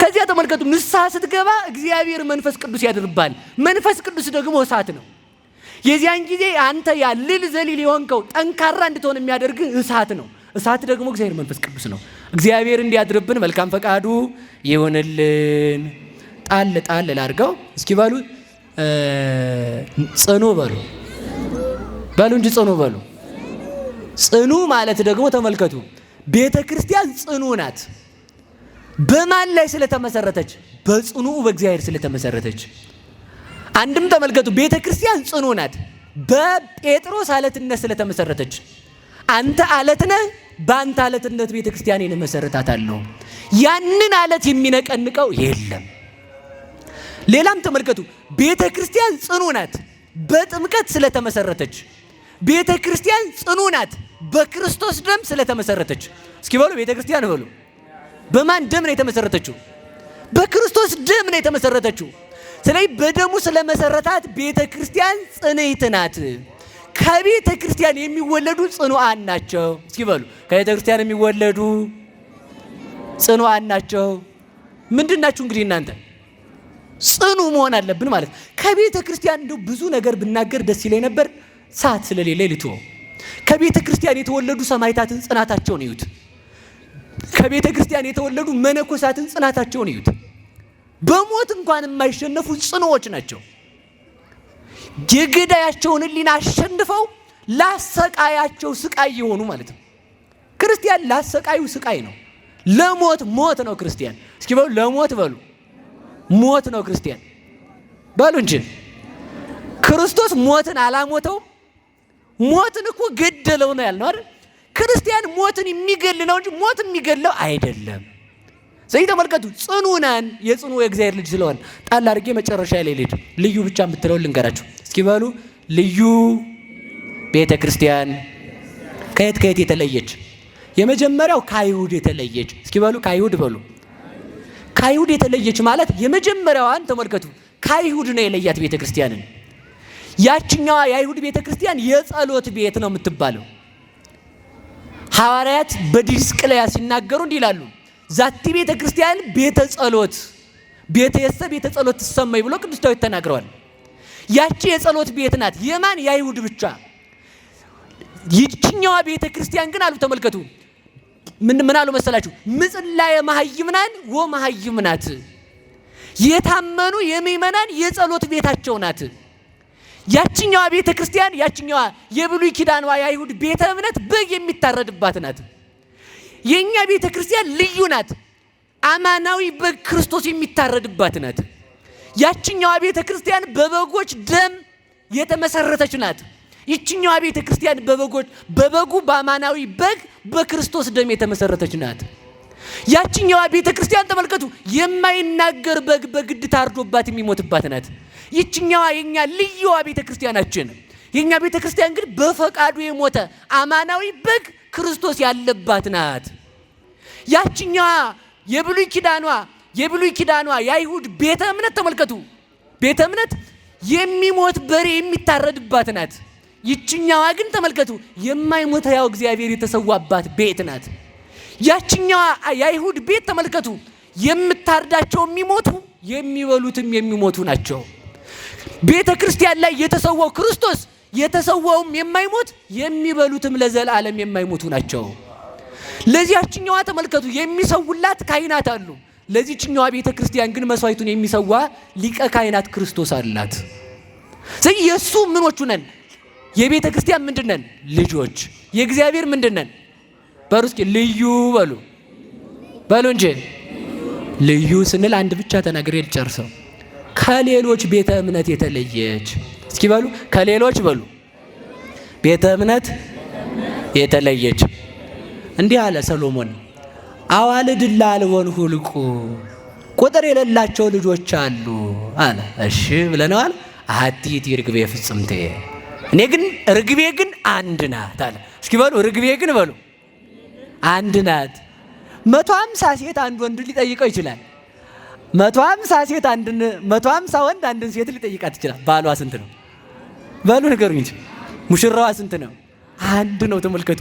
ከዚያ ተመልከቱ ንስሐ ስትገባ እግዚአብሔር መንፈስ ቅዱስ ያድርባል። መንፈስ ቅዱስ ደግሞ እሳት ነው። የዚያን ጊዜ አንተ ያ ልል ዘሊል የሆንከው ጠንካራ እንድትሆን የሚያደርግ እሳት ነው። እሳት ደግሞ እግዚአብሔር መንፈስ ቅዱስ ነው። እግዚአብሔር እንዲያድርብን መልካም ፈቃዱ ይሁንልን። ጣል ላድርገው እስኪ በሉ ጽኑ በሉ እንጂ ጽኑ በሉ። ጽኑ ማለት ደግሞ ተመልከቱ ቤተ ክርስቲያን ጽኑ ናት። በማን ላይ ስለተመሰረተች? በጽኑ በእግዚአብሔር ስለተመሰረተች። አንድም ተመልከቱ ቤተ ክርስቲያን ጽኑ ናት በጴጥሮስ አለትነት ስለተመሰረተች። አንተ አለት ነህ፣ በአንተ አለትነት ቤተ ክርስቲያኔን እመሰርታታለሁ። ያንን አለት የሚነቀንቀው የለም። ሌላም ተመልከቱ ቤተ ክርስቲያን ጽኑ ናት በጥምቀት ስለተመሰረተች። ቤተ ክርስቲያን ጽኑ ናት በክርስቶስ ደም ስለተመሰረተች። እስኪ በሉ ቤተ ክርስቲያን በሉ። በማን ደም ነው የተመሰረተችው? በክርስቶስ ደም ነው የተመሰረተችው። ስለዚህ በደሙ ስለመሰረታት ቤተ ክርስቲያን ጽንዕት ናት። ከቤተ ክርስቲያን የሚወለዱ ጽኑዓን ናቸው። እስኪ በሉ ከቤተ ክርስቲያን የሚወለዱ ጽኑዓን ናቸው። ምንድን ናችሁ እንግዲህ እናንተ? ጽኑ መሆን አለብን ማለት። ከቤተ ክርስቲያን እንደው ብዙ ነገር ብናገር ደስ ይለኝ ነበር፣ ሰዓት ስለሌለ ልትወው። ከቤተ ክርስቲያን የተወለዱ ሰማዕታትን ጽናታቸውን እዩት። ከቤተ ክርስቲያን የተወለዱ መነኮሳትን ጽናታቸውን እዩት። በሞት እንኳን የማይሸነፉ ጽኑዎች ናቸው። የገዳያቸውን ሕሊና አሸንፈው ላሰቃያቸው ስቃይ የሆኑ ማለት ነው። ክርስቲያን ላሰቃዩ ስቃይ ነው። ለሞት ሞት ነው ክርስቲያን። እስኪ በሉ ለሞት በሉ ሞት ነው ክርስቲያን በሉ እንጂ ክርስቶስ ሞትን አላሞተው። ሞትን እኮ ገደለው ነው ያልነው አይደል? ክርስቲያን ሞትን የሚገል ነው እንጂ ሞት የሚገለው አይደለም። ስለዚህ ተመልከቱ፣ ጽኑ ነን የጽኑ የእግዚአብሔር ልጅ ስለሆነ። ጣል አድርጌ መጨረሻ ላይ ልሂድ። ልዩ ብቻ የምትለው ልንገራችሁ። እስኪ በሉ ልዩ ቤተ ክርስቲያን ከየት ከየት የተለየች? የመጀመሪያው ከአይሁድ የተለየች። እስኪ በሉ ከአይሁድ በሉ። ከአይሁድ የተለየች ማለት የመጀመሪያዋን ተመልከቱ፣ ከአይሁድ ነው የለያት ቤተ ክርስቲያንን። ያችኛዋ የአይሁድ ቤተ ክርስቲያን የጸሎት ቤት ነው የምትባለው። ሐዋርያት በዲስቅልያ ሲናገሩ እንዲህ ይላሉ፣ ዛቲ ቤተ ክርስቲያን ቤተ ጸሎት ቤተየሰ ቤተ ጸሎት ትሰማይ ብሎ ቅዱስ ዳዊት ተናግረዋል። ያቺ የጸሎት ቤት ናት። የማን? የአይሁድ ብቻ። ይችኛዋ ቤተ ክርስቲያን ግን አሉ ተመልከቱ፣ ምን አሉ መሰላችሁ? ምጽላየ መሃይምናን ወመሃይምናት፣ የታመኑ የምእመናን የጸሎት ቤታቸው ናት። ያችኛዋ ቤተ ክርስቲያን ያችኛዋ የብሉይ ኪዳኗ የአይሁድ ቤተ እምነት በግ የሚታረድባት ናት። የኛ ቤተ ክርስቲያን ልዩ ናት። አማናዊ በግ ክርስቶስ የሚታረድባት ናት። ያችኛዋ ቤተ ክርስቲያን በበጎች ደም የተመሰረተች ናት። ይችኛዋ ቤተ ክርስቲያን በበጉ በአማናዊ በግ በክርስቶስ ደም የተመሰረተች ናት። ያችኛዋ ቤተ ክርስቲያን ተመልከቱ፣ የማይናገር በግ በግድ ታርዶባት የሚሞትባት ናት። ይችኛዋ የኛ ልዩዋ ቤተ ክርስቲያናችን። የኛ ቤተ ክርስቲያን ግን በፈቃዱ የሞተ አማናዊ በግ ክርስቶስ ያለባት ናት። ያችኛዋ የብሉይ ኪዳኗ የአይሁድ ቤተ እምነት ተመልከቱ፣ ቤተ እምነት የሚሞት በሬ የሚታረድባት ናት። ይችኛዋ ግን ተመልከቱ የማይሞት ያው እግዚአብሔር የተሰዋባት ቤት ናት። ያችኛዋ የአይሁድ ቤት ተመልከቱ የምታርዳቸው የሚሞቱ የሚበሉትም የሚሞቱ ናቸው። ቤተ ክርስቲያን ላይ የተሰዋው ክርስቶስ የተሰዋውም የማይሞት የሚበሉትም ለዘላለም የማይሞቱ ናቸው። ለዚያችኛዋ ተመልከቱ የሚሰውላት ካህናት አሉ። ለዚህችኛዋ ቤተ ክርስቲያን ግን መስዋዕቱን የሚሰዋ ሊቀ ካህናት ክርስቶስ አላት። ስለዚህ የሱ ምኖቹ ነን? የቤተ ክርስቲያን ምንድነን? ልጆች። የእግዚአብሔር ምንድነን? በሩስኪ ልዩ በሉ እንጂ ልዩ ስንል አንድ ብቻ ተናግሬ ልጨርሰው። ከሌሎች ቤተ እምነት የተለየች። እስኪ በሉ ከሌሎች በሉ ቤተ እምነት የተለየች። እንዲህ አለ ሰሎሞን፣ አዋልድ ላልወን ሁልቁ ቁጥር የሌላቸው ልጆች አሉ አለ። እሺ ብለናል። አሐቲ ርግቤ ፍጽምቴ፣ እኔ ግን ርግቤ ግን አንድ ናት አለ። እስኪ በሉ ርግቤ ግን በሉ አንድ ናት። 150 ሴት አንድ ወንድ ሊጠይቀው ይችላል። 150 ሴት 150 ወንድ አንድን ሴት ሊጠይቃት ይችላል። ባሏ ስንት ነው? በሉ ንገሩኝ እንጂ ሙሽራዋ ስንት ነው? አንድ ነው። ተመልከቱ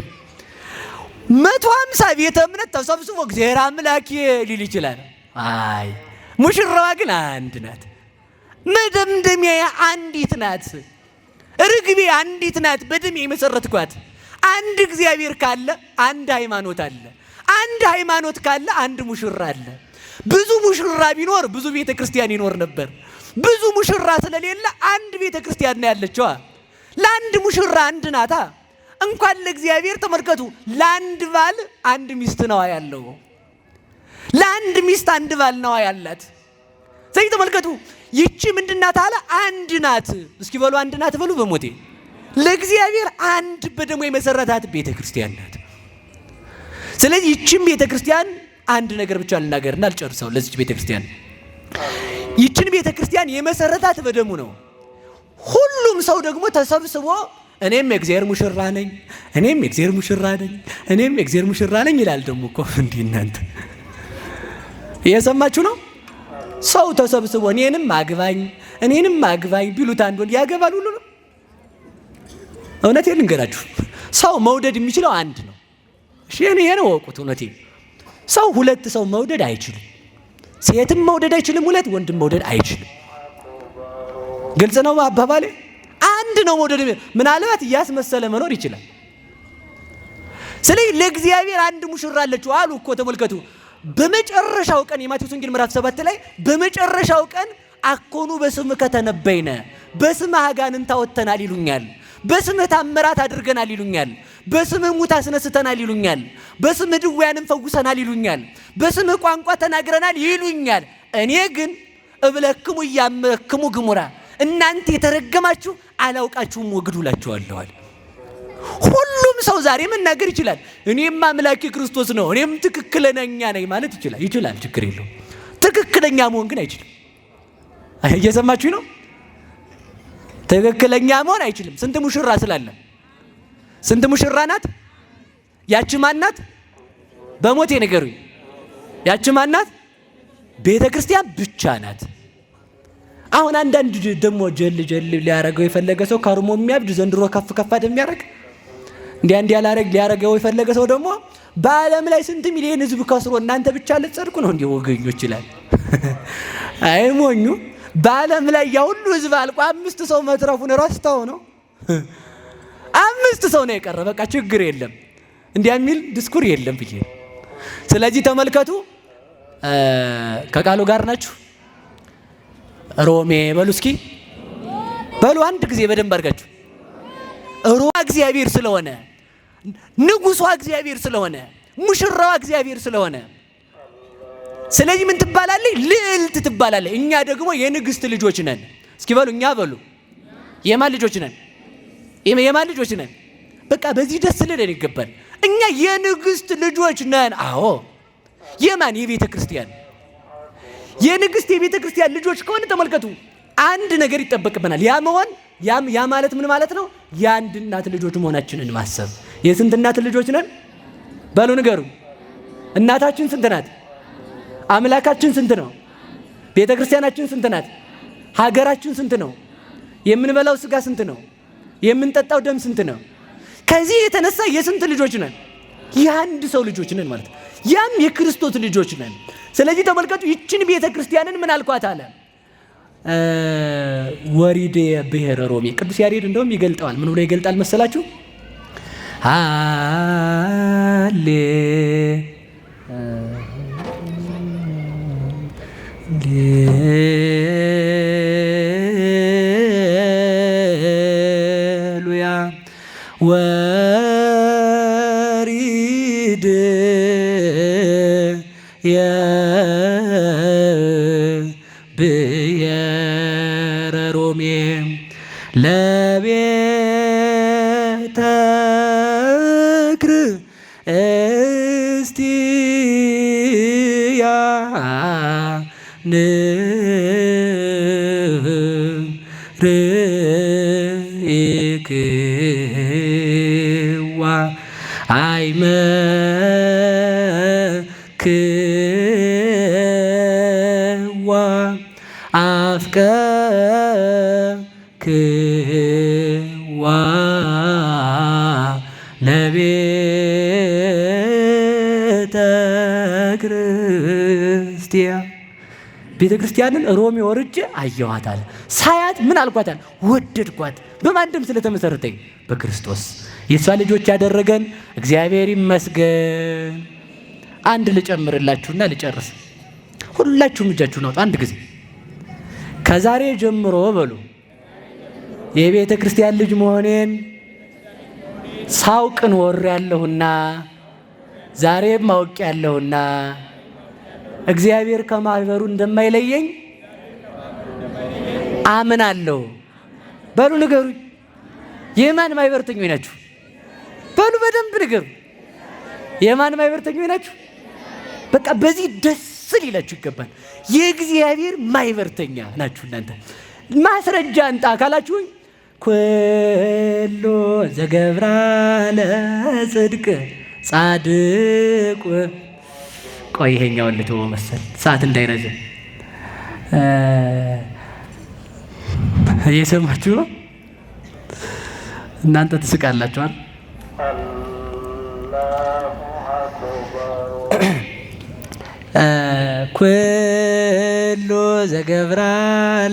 150 ቤተ እምነት ተሰብስቦ እግዚአብሔር አምላክ ሊል ይችላል። አይ ሙሽራዋ ግን አንድ ናት። መደምደሚያ አንዲት ናት። ርግቤ አንዲት ናት። በደም የመሰረትኳት። አንድ እግዚአብሔር ካለ አንድ ሃይማኖት አለ። አንድ ሃይማኖት ካለ አንድ ሙሽራ አለ። ብዙ ሙሽራ ቢኖር ብዙ ቤተ ክርስቲያን ይኖር ነበር። ብዙ ሙሽራ ስለሌለ አንድ ቤተ ክርስቲያን ነው ያለችዋ። ለአንድ ሙሽራ አንድ ናታ። እንኳን ለእግዚአብሔር ተመልከቱ፣ ለአንድ ባል አንድ ሚስት ነው ያለው። ለአንድ ሚስት አንድ ባል ነው ያላት። ስለዚህ ተመልከቱ ይቺ ምንድናት አለ? አንድ ናት። እስኪ በሉ አንድ ናት በሉ። በሞቴ ለእግዚአብሔር አንድ በደሙ የመሰረታት ቤተ ክርስቲያን ናት። ስለዚህ ይቺም ቤተ ክርስቲያን አንድ ነገር ብቻ ልናገርና አልጨርሰው። ለዚህ ቤተ ክርስቲያን ይችን ቤተ ክርስቲያን የመሰረታት በደሙ ነው። ሁሉም ሰው ደግሞ ተሰብስቦ እኔም የእግዚአብሔር ሙሽራ ነኝ፣ እኔም የእግዚአብሔር ሙሽራ ነኝ፣ እኔም የእግዚአብሔር ሙሽራ ነኝ ይላል። ደግሞ እኮ እንዲህ እናንተ እየሰማችሁ ነው። ሰው ተሰብስቦ እኔንም አግባኝ ቢሉት አንድ ወንድ ያገባል ሁሉ ነው? እውነቴን ልንገራችሁ፣ ሰው መውደድ የሚችለው አንድ ነው። እሺ ይሄን ወቁት። እውነቴን ሰው ሁለት ሰው መውደድ አይችልም። ሴትም መውደድ አይችልም፣ ሁለት ወንድም መውደድ አይችልም። ግልጽ ነው አባባሌ። አንድ ነው መውደድ። ምናልባት እያስመሰለ መኖር ይችላል። ስለዚህ ለእግዚአብሔር አንድ ሙሽራ አለችው አሉ እኮ ተመልከቱ። በመጨረሻው ቀን የማቴዎስ ወንጌል ምዕራፍ 7 ላይ በመጨረሻው ቀን አኮኑ በስምከ ተነበይነ፣ በስምህ አጋንንት አወጥተናል ይሉኛል፣ በስምህ ታምራት አድርገናል ይሉኛል፣ በስምህ ሙት አስነስተናል ይሉኛል፣ በስምህ ድውያንን ፈውሰናል ይሉኛል፣ በስምህ ቋንቋ ተናግረናል ይሉኛል። እኔ ግን እብለክሙ እያመክሙ ግሙራ፣ እናንተ የተረገማችሁ አላውቃችሁም ወግዱ እላችኋለሁ። ሁሉም ሰው ዛሬ መናገር ይችላል። እኔም አምላኬ ክርስቶስ ነው፣ እኔም ትክክለኛ ነኝ ማለት ይችላል። ችግር የለውም። ትክክለኛ መሆን ግን አይችልም። እየሰማችሁ ነው? ትክክለኛ መሆን አይችልም። ስንት ሙሽራ ስላለ? ስንት ሙሽራ ናት? ያቺ ማናት? በሞቴ ንገሩኝ። ያቺ ማናት? ቤተ ክርስቲያን ብቻ ናት። አሁን አንዳንድ ደግሞ ጀል ሊያረገው የፈለገ ሰው ከርሞ የሚያብድ ዘንድሮ ከፍ እንደሚያረግ እንዲያ ሊያረገው የፈለገ ሰው ደግሞ በዓለም ላይ ስንት ሚሊዮን ሕዝብ ከስሮ እናንተ ብቻ ልትጸድቁ ነው እንዴ ወገኞች ይላል። አይሞኙ። በዓለም ላይ ያ ሁሉ ሕዝብ አልቆ 5 ሰው መትረፉን ረስተው ነው። 5 ሰው ነው የቀረ። በቃ ችግር የለም እንዲያ የሚል ዲስኩር የለም ብዬ። ስለዚህ ተመልከቱ፣ ከቃሉ ጋር ናችሁ። ሮሜ በሉ እስኪ በሉ አንድ ጊዜ በደንብ አድርጋችሁ። ሮማ እግዚአብሔር ስለሆነ፣ ንጉሷ እግዚአብሔር ስለሆነ፣ ሙሽራዋ እግዚአብሔር ስለሆነ፣ ስለዚህ ምን ትባላለች? ልዕልት ትባላለች። እኛ ደግሞ የንግስት ልጆች ነን። እስኪ በሉ እኛ በሉ የማን ልጆች ነን? የማን ልጆች ነን? በቃ በዚህ ደስ ሊለን ይገባል። እኛ የንግስት ልጆች ነን። አዎ የማን? የቤተ ክርስቲያን የንግስት የቤተ ክርስቲያን ልጆች ከሆነ ተመልከቱ፣ አንድ ነገር ይጠበቅብናል። ያ ማለት ምን ማለት ነው? የአንድ እናት ልጆች መሆናችንን ማሰብ። የስንት እናት ልጆች ነን? በሉ ንገሩ። እናታችን ስንት ናት? አምላካችን ስንት ነው? ቤተ ክርስቲያናችን ስንት ናት? ሀገራችን ስንት ነው? የምንበላው ስጋ ስንት ነው? የምንጠጣው ደም ስንት ነው? ከዚህ የተነሳ የስንት ልጆች ነን? የአንድ ሰው ልጆች ነን ማለት ነው። ያም የክርስቶስ ልጆች ነን። ስለዚህ ተመልከቱ፣ ይችን ቤተ ክርስቲያንን ምን አልኳት አለ ወሪድ ብሔረ ሮሜ። ቅዱስ ያሬድ እንደውም ይገልጠዋል። ምን ብሎ ይገልጣል መሰላችሁ? ሃሌሉያ ወሪድ ብሔረ ሮሜ ለቤተ ክርስቲያን ርኢክዋ አይመክዋ አፍቀርክዋ ለቤተ ክርስቲያን። ቤተ ክርስቲያንን ሮሜ ወርጄ አየኋታል። ሳያት ምን አልኳታል? ወደድኳት። በማን ደም ስለተመሰረተኝ? በክርስቶስ። የእሷ ልጆች ያደረገን እግዚአብሔር ይመስገን። አንድ ልጨምርላችሁና ልጨርስ። ሁላችሁም እጃችሁን አውጡ አንድ ጊዜ። ከዛሬ ጀምሮ በሉ የቤተ ክርስቲያን ልጅ መሆኔን ሳውቅን ወር ያለሁና ዛሬም ማውቅ ያለሁና እግዚአብሔር ከማህበሩ እንደማይለየኝ አምናለሁ። በሉ ንገሩኝ፣ የማን ማህበርተኞች ናችሁ? በሉ በደንብ ንገሩ። የማን ማህበርተኞች ናችሁ? በቃ በዚህ ደስ ሊላችሁ ይገባል። የእግዚአብሔር ማህበርተኛ ናችሁ እናንተ። ማስረጃ አንጣ ካላችሁኝ ኩሎ ዘገብራ ለጽድቅ ጻድቅ። ቆይ ይሄኛውን ልተወው መሰል ሰዓት እንዳይረዝም። እየሰማችሁ ነው? እናንተ ትስቃላችኋል። ኩሉ ዘገብራ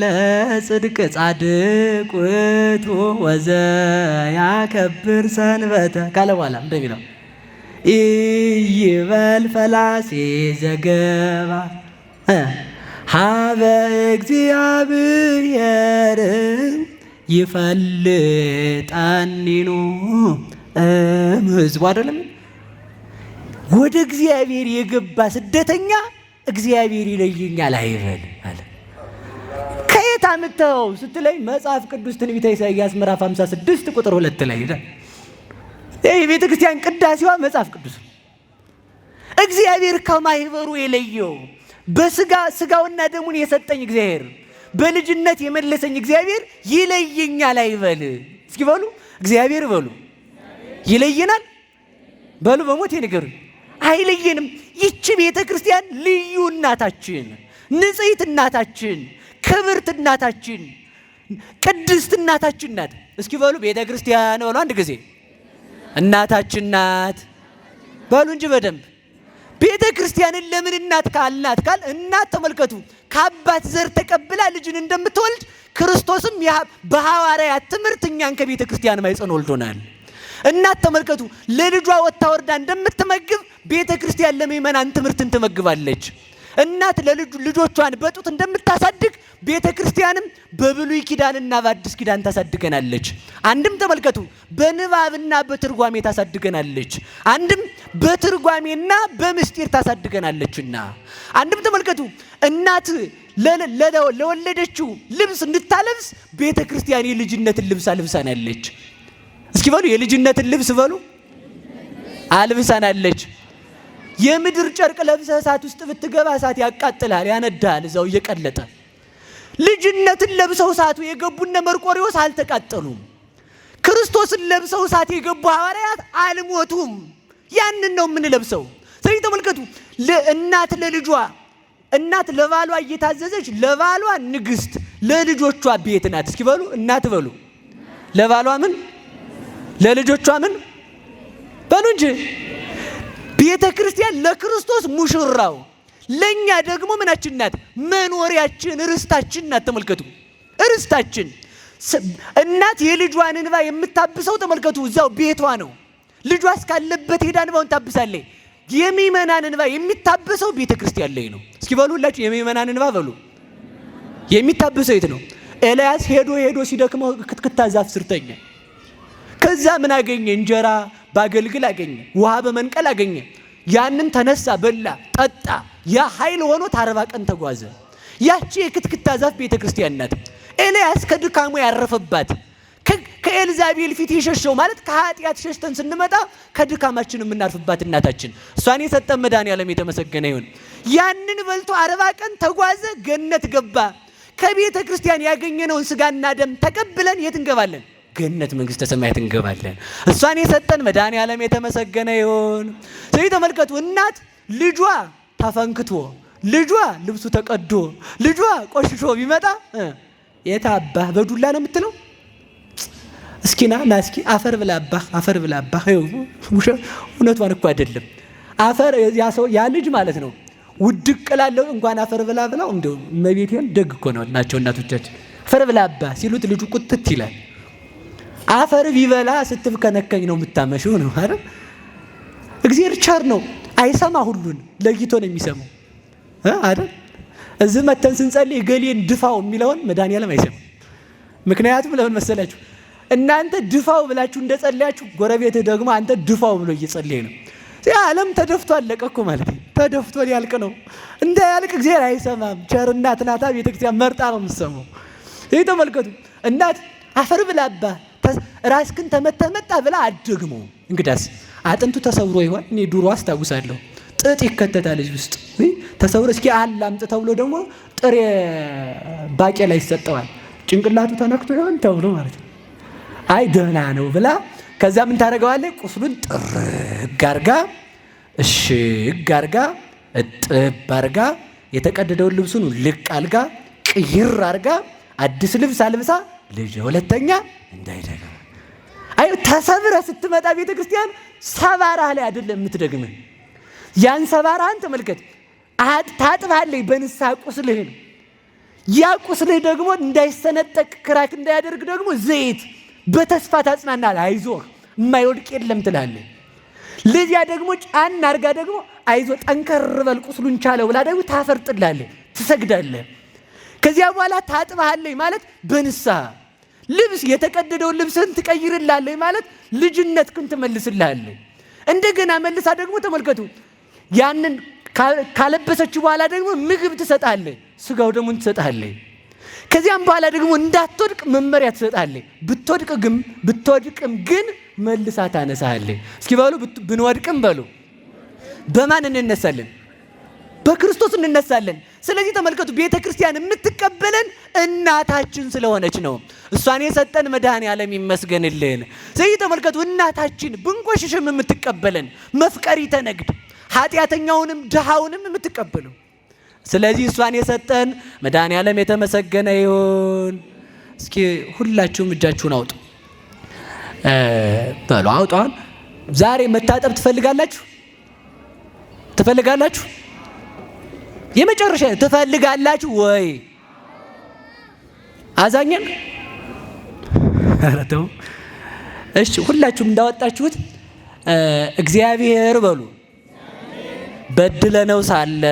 ለጽድቅ ጻድቅ ውእቱ ወዘያከብር ሰንበተ ካለ በኋላ እንደሚለው ኢይበል ፈላሴ ዘገባ ሀበ እግዚአብሔር ይፈልጠኒኑ ህዝቡ አይደለም ወደ እግዚአብሔር የገባ ስደተኛ እግዚአብሔር ይለየኛል አይበል አለ። ከየት አምጥተው ስትለኝ መጽሐፍ ቅዱስ ትንቢተ ኢሳይያስ ምዕራፍ 56 ቁጥር 2 ላይ ይላል። የቤተ ክርስቲያን ቅዳሴዋ መጽሐፍ ቅዱስ እግዚአብሔር ከማይበሩ የለየው ስጋውና ደሙን የሰጠኝ እግዚአብሔር በልጅነት የመለሰኝ እግዚአብሔር ይለየኛል አይበል። እስኪ በሉ እግዚአብሔር በሉ ይለየናል በሉ በሞት ንገሩ። አይለየንም። ይቺ ቤተ ክርስቲያን ልዩ እናታችን፣ ንጽሕት እናታችን፣ ክብርት እናታችን፣ ቅድስት እናታችን ናት። እስኪ በሉ ቤተ ክርስቲያን በሉ አንድ ጊዜ እናታችን ናት በሉ እንጂ በደንብ ቤተ ክርስቲያንን ለምን እናት ካልናት ካል እናት ተመልከቱ ከአባት ዘር ተቀብላ ልጅን እንደምትወልድ ክርስቶስም በሐዋርያት ትምህርት እኛን ከቤተ ክርስቲያን ማይጸን ወልዶናል። እናት ተመልከቱ ለልጇ ወጣ ወርዳ እንደምትመግብ ቤተ ክርስቲያን ለምእመናን ትምህርትን ትመግባለች። እናት ልጆቿን በጡት እንደምታሳድግ ቤተ ክርስቲያንም በብሉይ ኪዳንና በአዲስ ኪዳን ታሳድገናለች። አንድም ተመልከቱ በንባብና በትርጓሜ ታሳድገናለች፣ አንድም በትርጓሜና በምስጢር ታሳድገናለችና። አንድም ተመልከቱ እናት ለወለደችው ልብስ እንድታለብስ ቤተ ክርስቲያን የልጅነትን ልብስ አልብሳናለች። እስኪ በሉ የልጅነትን ልብስ በሉ አልብሳናለች። የምድር ጨርቅ ለብሰህ እሳት ውስጥ ብትገባ እሳት ያቃጥላል፣ ያነዳል እዛው እየቀለጠ። ልጅነትን ለብሰው እሳቱ የገቡነ መርቆሬዎስ አልተቃጠሉም። ክርስቶስን ለብሰው እሳት የገቡ ሐዋርያት አልሞቱም። ያንን ነው የምንለብሰው። ስለዚህ ተመልከቱ እናት ለልጇ እናት ለባሏ እየታዘዘች ለባሏ ንግስት ለልጆቿ ቤት ናት። እስኪ በሉ እናት በሉ ለባሏ ምን ለልጆቿ ምን በሉ እንጂ። ቤተ ክርስቲያን ለክርስቶስ ሙሽራው ለኛ ደግሞ ምናችን ናት? መኖሪያችን፣ ርስታችን ናት። ተመልከቱ ርስታችን። እናት የልጇን እንባ የምታብሰው ተመልከቱ እዛው ቤቷ ነው። ልጇ እስካለበት ሄዳ እንባውን ታብሳለች። የሚመናን እንባ የሚታበሰው ቤተ ክርስቲያን ላይ ነው። እስኪ በሉ ሁላችሁ የሚመናን እንባ በሉ የሚታበሰው የት ነው? ኤልያስ ሄዶ ሲደክመው ክትክታ ዛፍ ስር ተኛ። ከዛ ምን አገኘ? እንጀራ ባገልግል አገኘ፣ ውሃ በመንቀል አገኘ። ያንን ተነሳ፣ በላ፣ ጠጣ። ያ ኃይል ሆኖ 40 ቀን ተጓዘ። ያቺ የክትክታ ዛፍ ቤተ ክርስቲያን ናት። ኤልያስ ከድካሙ ያረፈባት፣ ከኤልዛቤል ፊት የሸሸው ማለት ከኃጢአት ሸሽተን ስንመጣ ከድካማችን የምናርፍባት እናታችን እሷን የሰጠን መድኃኔዓለም የተመሰገነ ይሁን። ያንን በልቶ 40 ቀን ተጓዘ፣ ገነት ገባ። ከቤተ ክርስቲያን ያገኘነውን ስጋና ደም ተቀብለን የት እንገባለን? ገነት መንግስተ ሰማያት እንገባለን። እሷን የሰጠን መድኃኔዓለም የተመሰገነ ይሁን። ስለዚህ ተመልከቱ እናት ልጇ ተፈንክቶ፣ ልጇ ልብሱ ተቀዶ፣ ልጇ ቆሽሾ ቢመጣ የታባህ በዱላ ነው የምትለው? እስኪና ናስኪ አፈር ብላባህ አፈር ብላባህ። እውነቷን እኮ አይደለም። አፈር ያ ልጅ ማለት ነው ውድቅ ላለው እንኳን አፈር ብላ ብላው እንደው እመቤቴን ደግ እኮ ነው ናቸው እናቶቻችን። አፈር ብላባህ ሲሉት ልጁ ቁጥት ይላል። አፈር ቢበላ ስትብከነከኝ ነው የምታመሽው ነው አይደል? እግዚአብሔር ቸር ነው፣ አይሰማ ሁሉን ለይቶ ነው የሚሰማው አይደል? እዚህ መተን ስንጸልይ ገሌን ድፋው የሚለውን መድኃኔዓለም አይሰማም። ምክንያቱም ለምን መሰላችሁ? እናንተ ድፋው ብላችሁ እንደጸለያችሁ ጎረቤትህ ደግሞ አንተ ድፋው ብሎ እየጸለየ ነው። ዓለም ተደፍቶ አለቀ እኮ ማለት ነው። ተደፍቶ ሊያልቅ ነው። እንዳያልቅ እግዚአብሔር አይሰማም። ቸር እናት ናታ። ቤተክርስቲያን መርጣ ነው የምትሰማው። ይህ ተመልከቱ። እናት አፈር ብላባ ራስክን ተመታ ብላ አደግሞ። እንግዳስ አጥንቱ ተሰብሮ ይሆን? እኔ ድሮ አስታውሳለሁ ጥጥ ይከተታል እዚህ ውስጥ ተሰብሮ እስኪ አላምጥ ተብሎ ደግሞ ጥሬ ባቄላ ይሰጠዋል። ጭንቅላቱ ተነክቶ ይሆን ተብሎ ማለት ነው። አይ ደህና ነው ብላ ከዛ ምን ታደርገዋለች? ቁስሉን ጥርግ አርጋ እሽግ አርጋ እጥብ አርጋ የተቀደደውን ልብሱን ልቅ አልጋ ቅይር አድርጋ አዲስ ልብስ አልብሳ ልጅ ሁለተኛ እንዳይደግም። አይ ተሰብረ ስትመጣ ቤተ ክርስቲያን ሰባራህ ላይ አይደለም የምትደግም። ያን ሰባራህን ተመልከት። ታጥባለች በንስሐ ቁስልህን። ያ ቁስልህ ደግሞ እንዳይሰነጠቅ ክራክ እንዳያደርግ ደግሞ ዘይት በተስፋ ታጽናናለህ። አይዞህ የማይወድቅ የለም ትላለህ። ልጅያ ደግሞ ጫን አድርጋ ደግሞ አይዞህ ጠንከር በል ቁስሉን ቻለው ብላ ደግሞ ታፈርጥላለህ፣ ትሰግዳለህ። ከዚያ በኋላ ታጥባለች ማለት በንስሐ ልብስ የተቀደደውን ልብስህን ትቀይርላለች ማለት ልጅነትህን ትመልስልሃለች። እንደገና መልሳ ደግሞ ተመልከቱ ያንን ካለበሰችው በኋላ ደግሞ ምግብ ትሰጣለች፣ ስጋው ደግሞ ትሰጣለች። ከዚያም በኋላ ደግሞ እንዳትወድቅ መመሪያ ትሰጣለች። ብትወድቅም ግን መልሳ ታነሳለች። እስኪ በሉ ብንወድቅም በሉ በማን እንነሳለን? በክርስቶስ እንነሳለን። ስለዚህ ተመልከቱ ቤተ ክርስቲያን የምትቀበለን እናታችን ስለሆነች ነው። እሷን የሰጠን መድኃኔዓለም ይመስገንልን። ስለዚህ ተመልከቱ እናታችን ብንቆሽሽም የምትቀበለን መፍቀሪተ ነግድ ኃጢአተኛውንም ድሃውንም የምትቀበለው። ስለዚህ እሷን የሰጠን መድኃኔዓለም የተመሰገነ ይሁን። እስኪ ሁላችሁም እጃችሁን አውጡ በሉ አውጣን። ዛሬ መታጠብ ትፈልጋላችሁ? ትፈልጋላችሁ? የመጨረሻ ትፈልጋላችሁ ወይ? አዛኘን አረተው። እሺ ሁላችሁም እንዳወጣችሁት እግዚአብሔር በሉ በድለነው ሳለ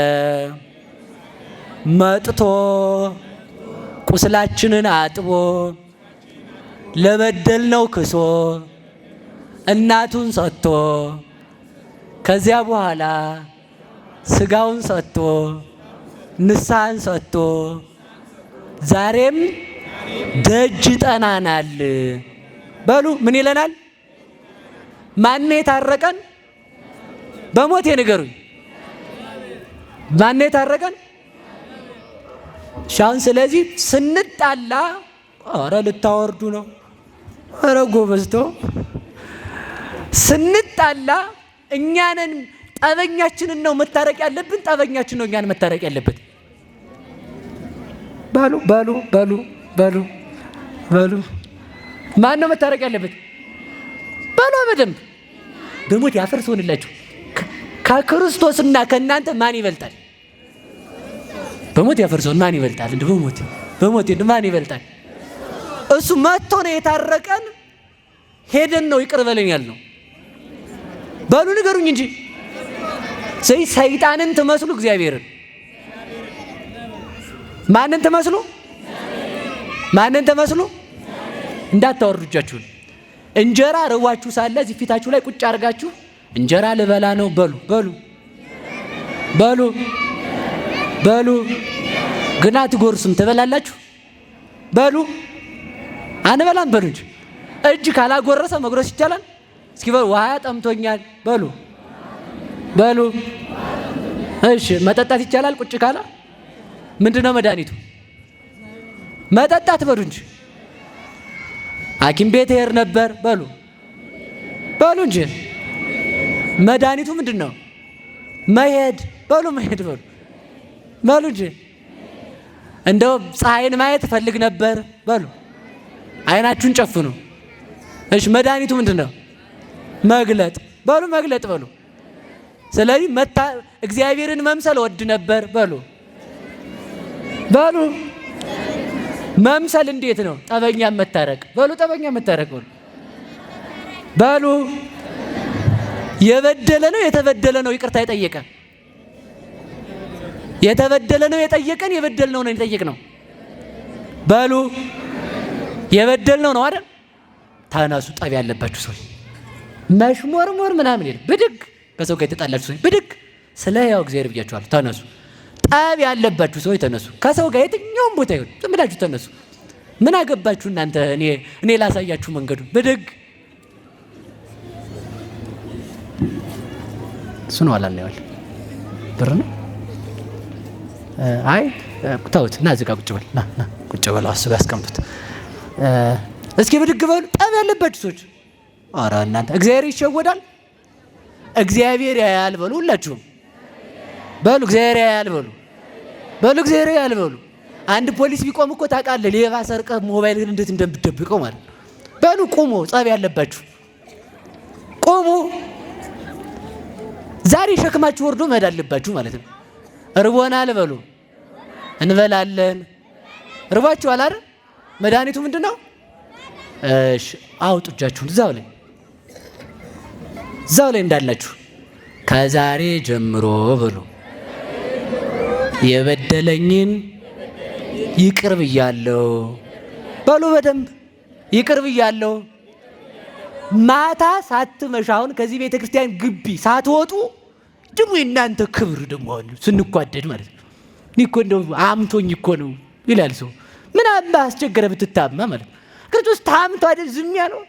መጥቶ ቁስላችንን አጥቦ ለበደልነው ክሶ እናቱን ሰጥቶ ከዚያ በኋላ ስጋውን ሰጥቶ ንስሐን ሰጥቶ ዛሬም ደጅ ጠናናል በሉ። ምን ይለናል? ማን የታረቀን? በሞት ንገሩኝ። ማን የታረቀን? ሻውን። ስለዚህ ስንጣላ ኧረ ልታወርዱ ነው። ኧረ ጎበዝቶ ስንጣላ እኛንን ጠበኛችንን ነው መታረቅ ያለብን። ጠበኛችን ነው እኛን መታረቅ ያለበት። በሉ በሉ በሉ በሉ በሉ ማን ነው መታረቅ ያለበት? በሉ በደንብ በሞት ያፈርስ ሆንላችሁ። ከክርስቶስና ከእናንተ ማን ይበልጣል? በሞት ያፈርሰውን ማን ይበልጣል? እንደ በሞት ማን ይበልጣል? እሱ መጥቶ ነው የታረቀን። ሄደን ነው ይቅር በለኝ ያልነው። በሉ ንገሩኝ እንጂ ሰይጣንን ትመስሉ እግዚአብሔርን። ማንን ትመስሉ? ማንን ትመስሉ? እንዳታወርዱ እጃችሁን። እንጀራ ርቧችሁ ሳለ እዚህ ፊታችሁ ላይ ቁጭ አድርጋችሁ እንጀራ ልበላ ነው በሉ በሉ በሉ በሉ። ግን አትጎርሱም፣ ትበላላችሁ። በሉ አንበላም በሉ እንጂ እጅ ካላጎረሰ መጉረስ ይቻላል? እስኪ በሉ ውሃ ጠምቶኛል በሉ በሉ። እሺ መጠጣት ይቻላል? ቁጭ ካላ ምንድነው መድኃኒቱ? መጠጣት በሉ እንጂ። ሐኪም ቤት ሄድ ነበር በሉ በሉ እንጂ። መድኃኒቱ ምንድነው? መሄድ በሉ መሄድ በሉ በሉ እንጂ። እንደው ፀሐይን ማየት ፈልግ ነበር በሉ። አይናችሁን ጨፍኑ። እሺ መድኃኒቱ ምንድነው? መግለጥ በሉ መግለጥ በሉ። ስለዚህ እግዚአብሔርን መምሰል ወድ ነበር በሉ በሉ። መምሰል እንዴት ነው? ጠበኛ መታረቅ በሉ ጠበኛ መታረቅ በሉ በሉ። የበደለ ነው የተበደለ ነው ይቅርታ የጠየቀ? የተበደለ ነው የጠየቀን? የበደልነው ነው የጠየቅነው? በሉ የበደልነው ነው አይደል? ተነሱ። ጠብ ያለባችሁ ሰዎች መሽሞርሞር ምናምን የለም። ብድግ ከሰው ጋር የተጣላችሁ ሰዎች ብድግ ስለ ያው እግዚአብሔር ብያችኋለሁ ተነሱ። ጠብ ያለባችሁ ሰዎች ተነሱ። ከሰው ጋር የትኛውም ቦታ ይሁን ዝም ብላችሁ ተነሱ። ምን አገባችሁ እናንተ? እኔ ላሳያችሁ መንገዱን። ብድግ እሱ ነው አላለዋል። ብር ነው። አይ ተውት። ና እዚህ ጋር ቁጭ በል። ና ቁጭ በል። አስቡ ያስቀምጡት። እስኪ ብድግ በሉ። ጠብ ያለባችሁ ሰዎች። ኧረ እናንተ እግዚአብሔር ይሸወዳል? እግዚአብሔር ያያል በሉ። ሁላችሁም በሉ እግዚአብሔር ያያል በሉ በሉ እግዚአብሔር ያያል በሉ። አንድ ፖሊስ ቢቆም እኮ ታውቃለህ፣ ሌባ ሰርቀህ ሞባይል እንዴት እንደምትደብቀው ማለት ነው። በሉ ቁሙ፣ ጸብ ያለባችሁ ቁሙ። ዛሬ ሸክማችሁ ወርዶ መሄድ አለባችሁ ማለት ነው። እርቦናል በሉ፣ እንበላለን። እርቧችኋል አይደል? መድኃኒቱ ምንድን ነው? እሺ አውጡ እጃችሁን እዛው ላይ እንዳላችሁ ከዛሬ ጀምሮ በሉ የበደለኝን ይቅር ብያለሁ በሉ። በደንብ ይቅር ብያለሁ። ማታ ሳትመሻውን ከዚህ ቤተ ክርስቲያን ግቢ ሳትወጡ ደግሞ የእናንተ ክብር ደግሞ ስንጓደድ ማለት ነው። እኔ እኮ እንደው አምቶኝ እኮ ነው ይላል ሰው። ምን አባ አስቸገረ ብትታማ ማለት ነው። ክርስቶስ ታምቶ አይደል ዝም ያለው?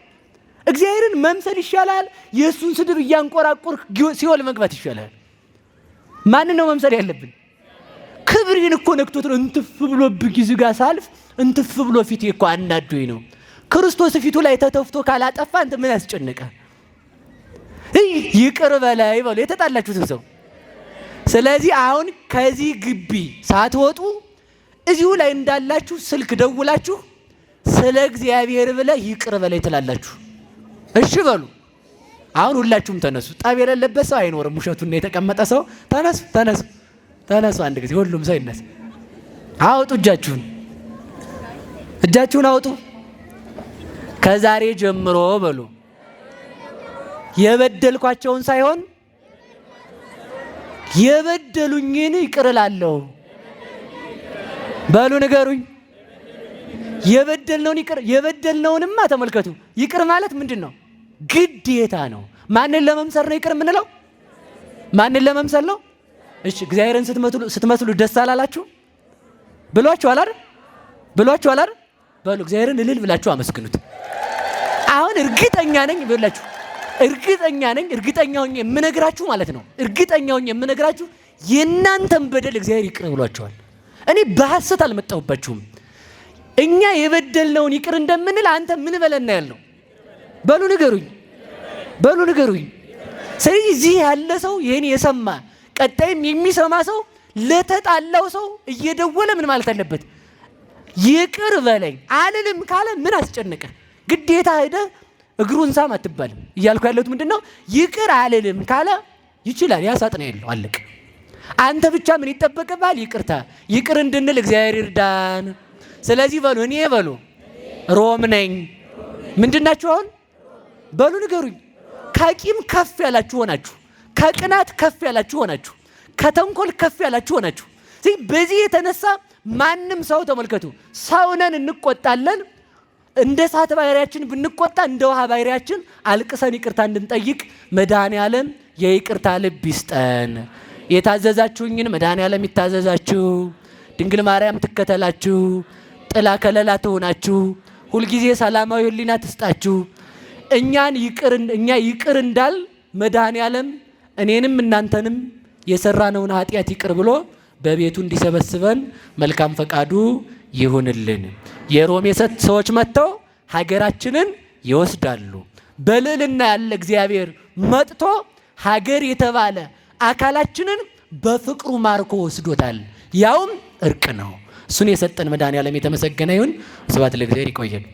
እግዚአብሔርን መምሰል ይሻላል የእሱን ስድብ እያንቆራቆር ሲኦል መግባት ይሻላል? ማንን ነው መምሰል ያለብን? ክብሬን እኮ ነክቶት ነው እንትፍ ብሎብኝ እዚህ ጋር ሳልፍ እንትፍ ብሎ ፊቴ እኮ አናዶኝ ነው። ክርስቶስ ፊቱ ላይ ተተፍቶ ካላጠፋ አንተ ምን ያስጨነቀ? ይቅር በላይ በሉ የተጣላችሁትን ሰው። ስለዚህ አሁን ከዚህ ግቢ ሳትወጡ እዚሁ ላይ እንዳላችሁ ስልክ ደውላችሁ ስለ እግዚአብሔር ብለህ ይቅር በላይ ትላላችሁ። እሺ በሉ። አሁን ሁላችሁም ተነሱ። ጠብ የሌለበት ሰው አይኖርም። ውሸቱን የተቀመጠ ሰው ተነሱ። አንድ ጊዜ ሁሉም ሰው ይነሳ። አውጡ እጃችሁን አውጡ። ከዛሬ ጀምሮ በሉ የበደልኳቸውን ሳይሆን የበደሉኝን ይቅር እላለሁ በሉ። ንገሩኝ። የበደልነውንማ ተመልከቱ። ይቅር ማለት ምንድን ነው? ግዴታ ነው። ማንን ለመምሰል ነው ይቅር የምንለው? ማንን ለመምሰል ነው? እሺ እግዚአብሔርን ስትመስሉ ደስ አላላችሁ ብሏችኋል አይደል? በሉ እግዚአብሔርን እልል ብላችሁ አመስግኑት። አሁን እርግጠኛ ነኝ የምነግራችሁ ማለት ነው። እርግጠኛ ሆኜ የምነግራችሁ የእናንተን በደል እግዚአብሔር ይቅር ብሏችኋል። እኔ በሐሰት አልመጣሁባችሁም። እኛ የበደልነውን ይቅር እንደምንል አንተ ምን በለና ያልነው? በሉ ንገሩኝ። ስለዚህ እዚህ ያለ ሰው ይህን የሰማ ቀጣይም የሚሰማ ሰው ለተጣላው ሰው እየደወለ ምን ማለት አለበት? ይቅር በለኝ አልልም ካለ ምን አስጨነቀ? ግዴታ ሄደህ እግሩን ሳም አትባልም። እያልኩ ያለሁት ምንድን ነው? ይቅር አልልም ካለ ይችላል፣ ያሳጥና የለው አለቅ። አንተ ብቻ ምን ይጠበቅብሃል? ይቅር እንድንል እግዚአብሔር ይርዳን። ስለዚህ በሉ እኔ ሮም ነኝ። ምንድናችሁ አሁን? በሉ ንገሩኝ። ከቂም ከፍ ያላችሁ ሆናችሁ፣ ከቅናት ከፍ ያላችሁ ሆናችሁ፣ ከተንኮል ከፍ ያላችሁ ሆናችሁ። በዚህ የተነሳ ማንም ሰው ተመልከቱ፣ ሰውነን እንቆጣለን። እንደ እሳት ባህሪያችን ብንቆጣ እንደ ውሃ ባህሪያችን አልቅሰን ይቅርታ እንድንጠይቅ መድኃኔዓለም የይቅርታ ልብ ይስጠን። የታዘዛችሁኝን መድኃኔዓለም ይታዘዛችሁ። ድንግል ማርያም ትከተላችሁ። ጥላ ከለላ ትሆናችሁ። ሁልጊዜ ሰላማዊ ሕሊና ትስጣችሁ። እኛ ይቅር እንዳል መድኃኔዓለም እኔንም እናንተንም የሰራነውን ኃጢአት ይቅር ብሎ በቤቱ እንዲሰበስበን መልካም ፈቃዱ ይሁንልን። የሮሜ ሰዎች መጥተው ሀገራችንን ይወስዳሉ። በልዕልና ያለ እግዚአብሔር መጥቶ ሀገር የተባለ አካላችንን በፍቅሩ ማርኮ ወስዶታል። ያውም እርቅ ነው። እሱን የሰጠን መድኃኔዓለም የተመሰገነ ይሁን። ስብሐት ለእግዚአብሔር። ይቆየን።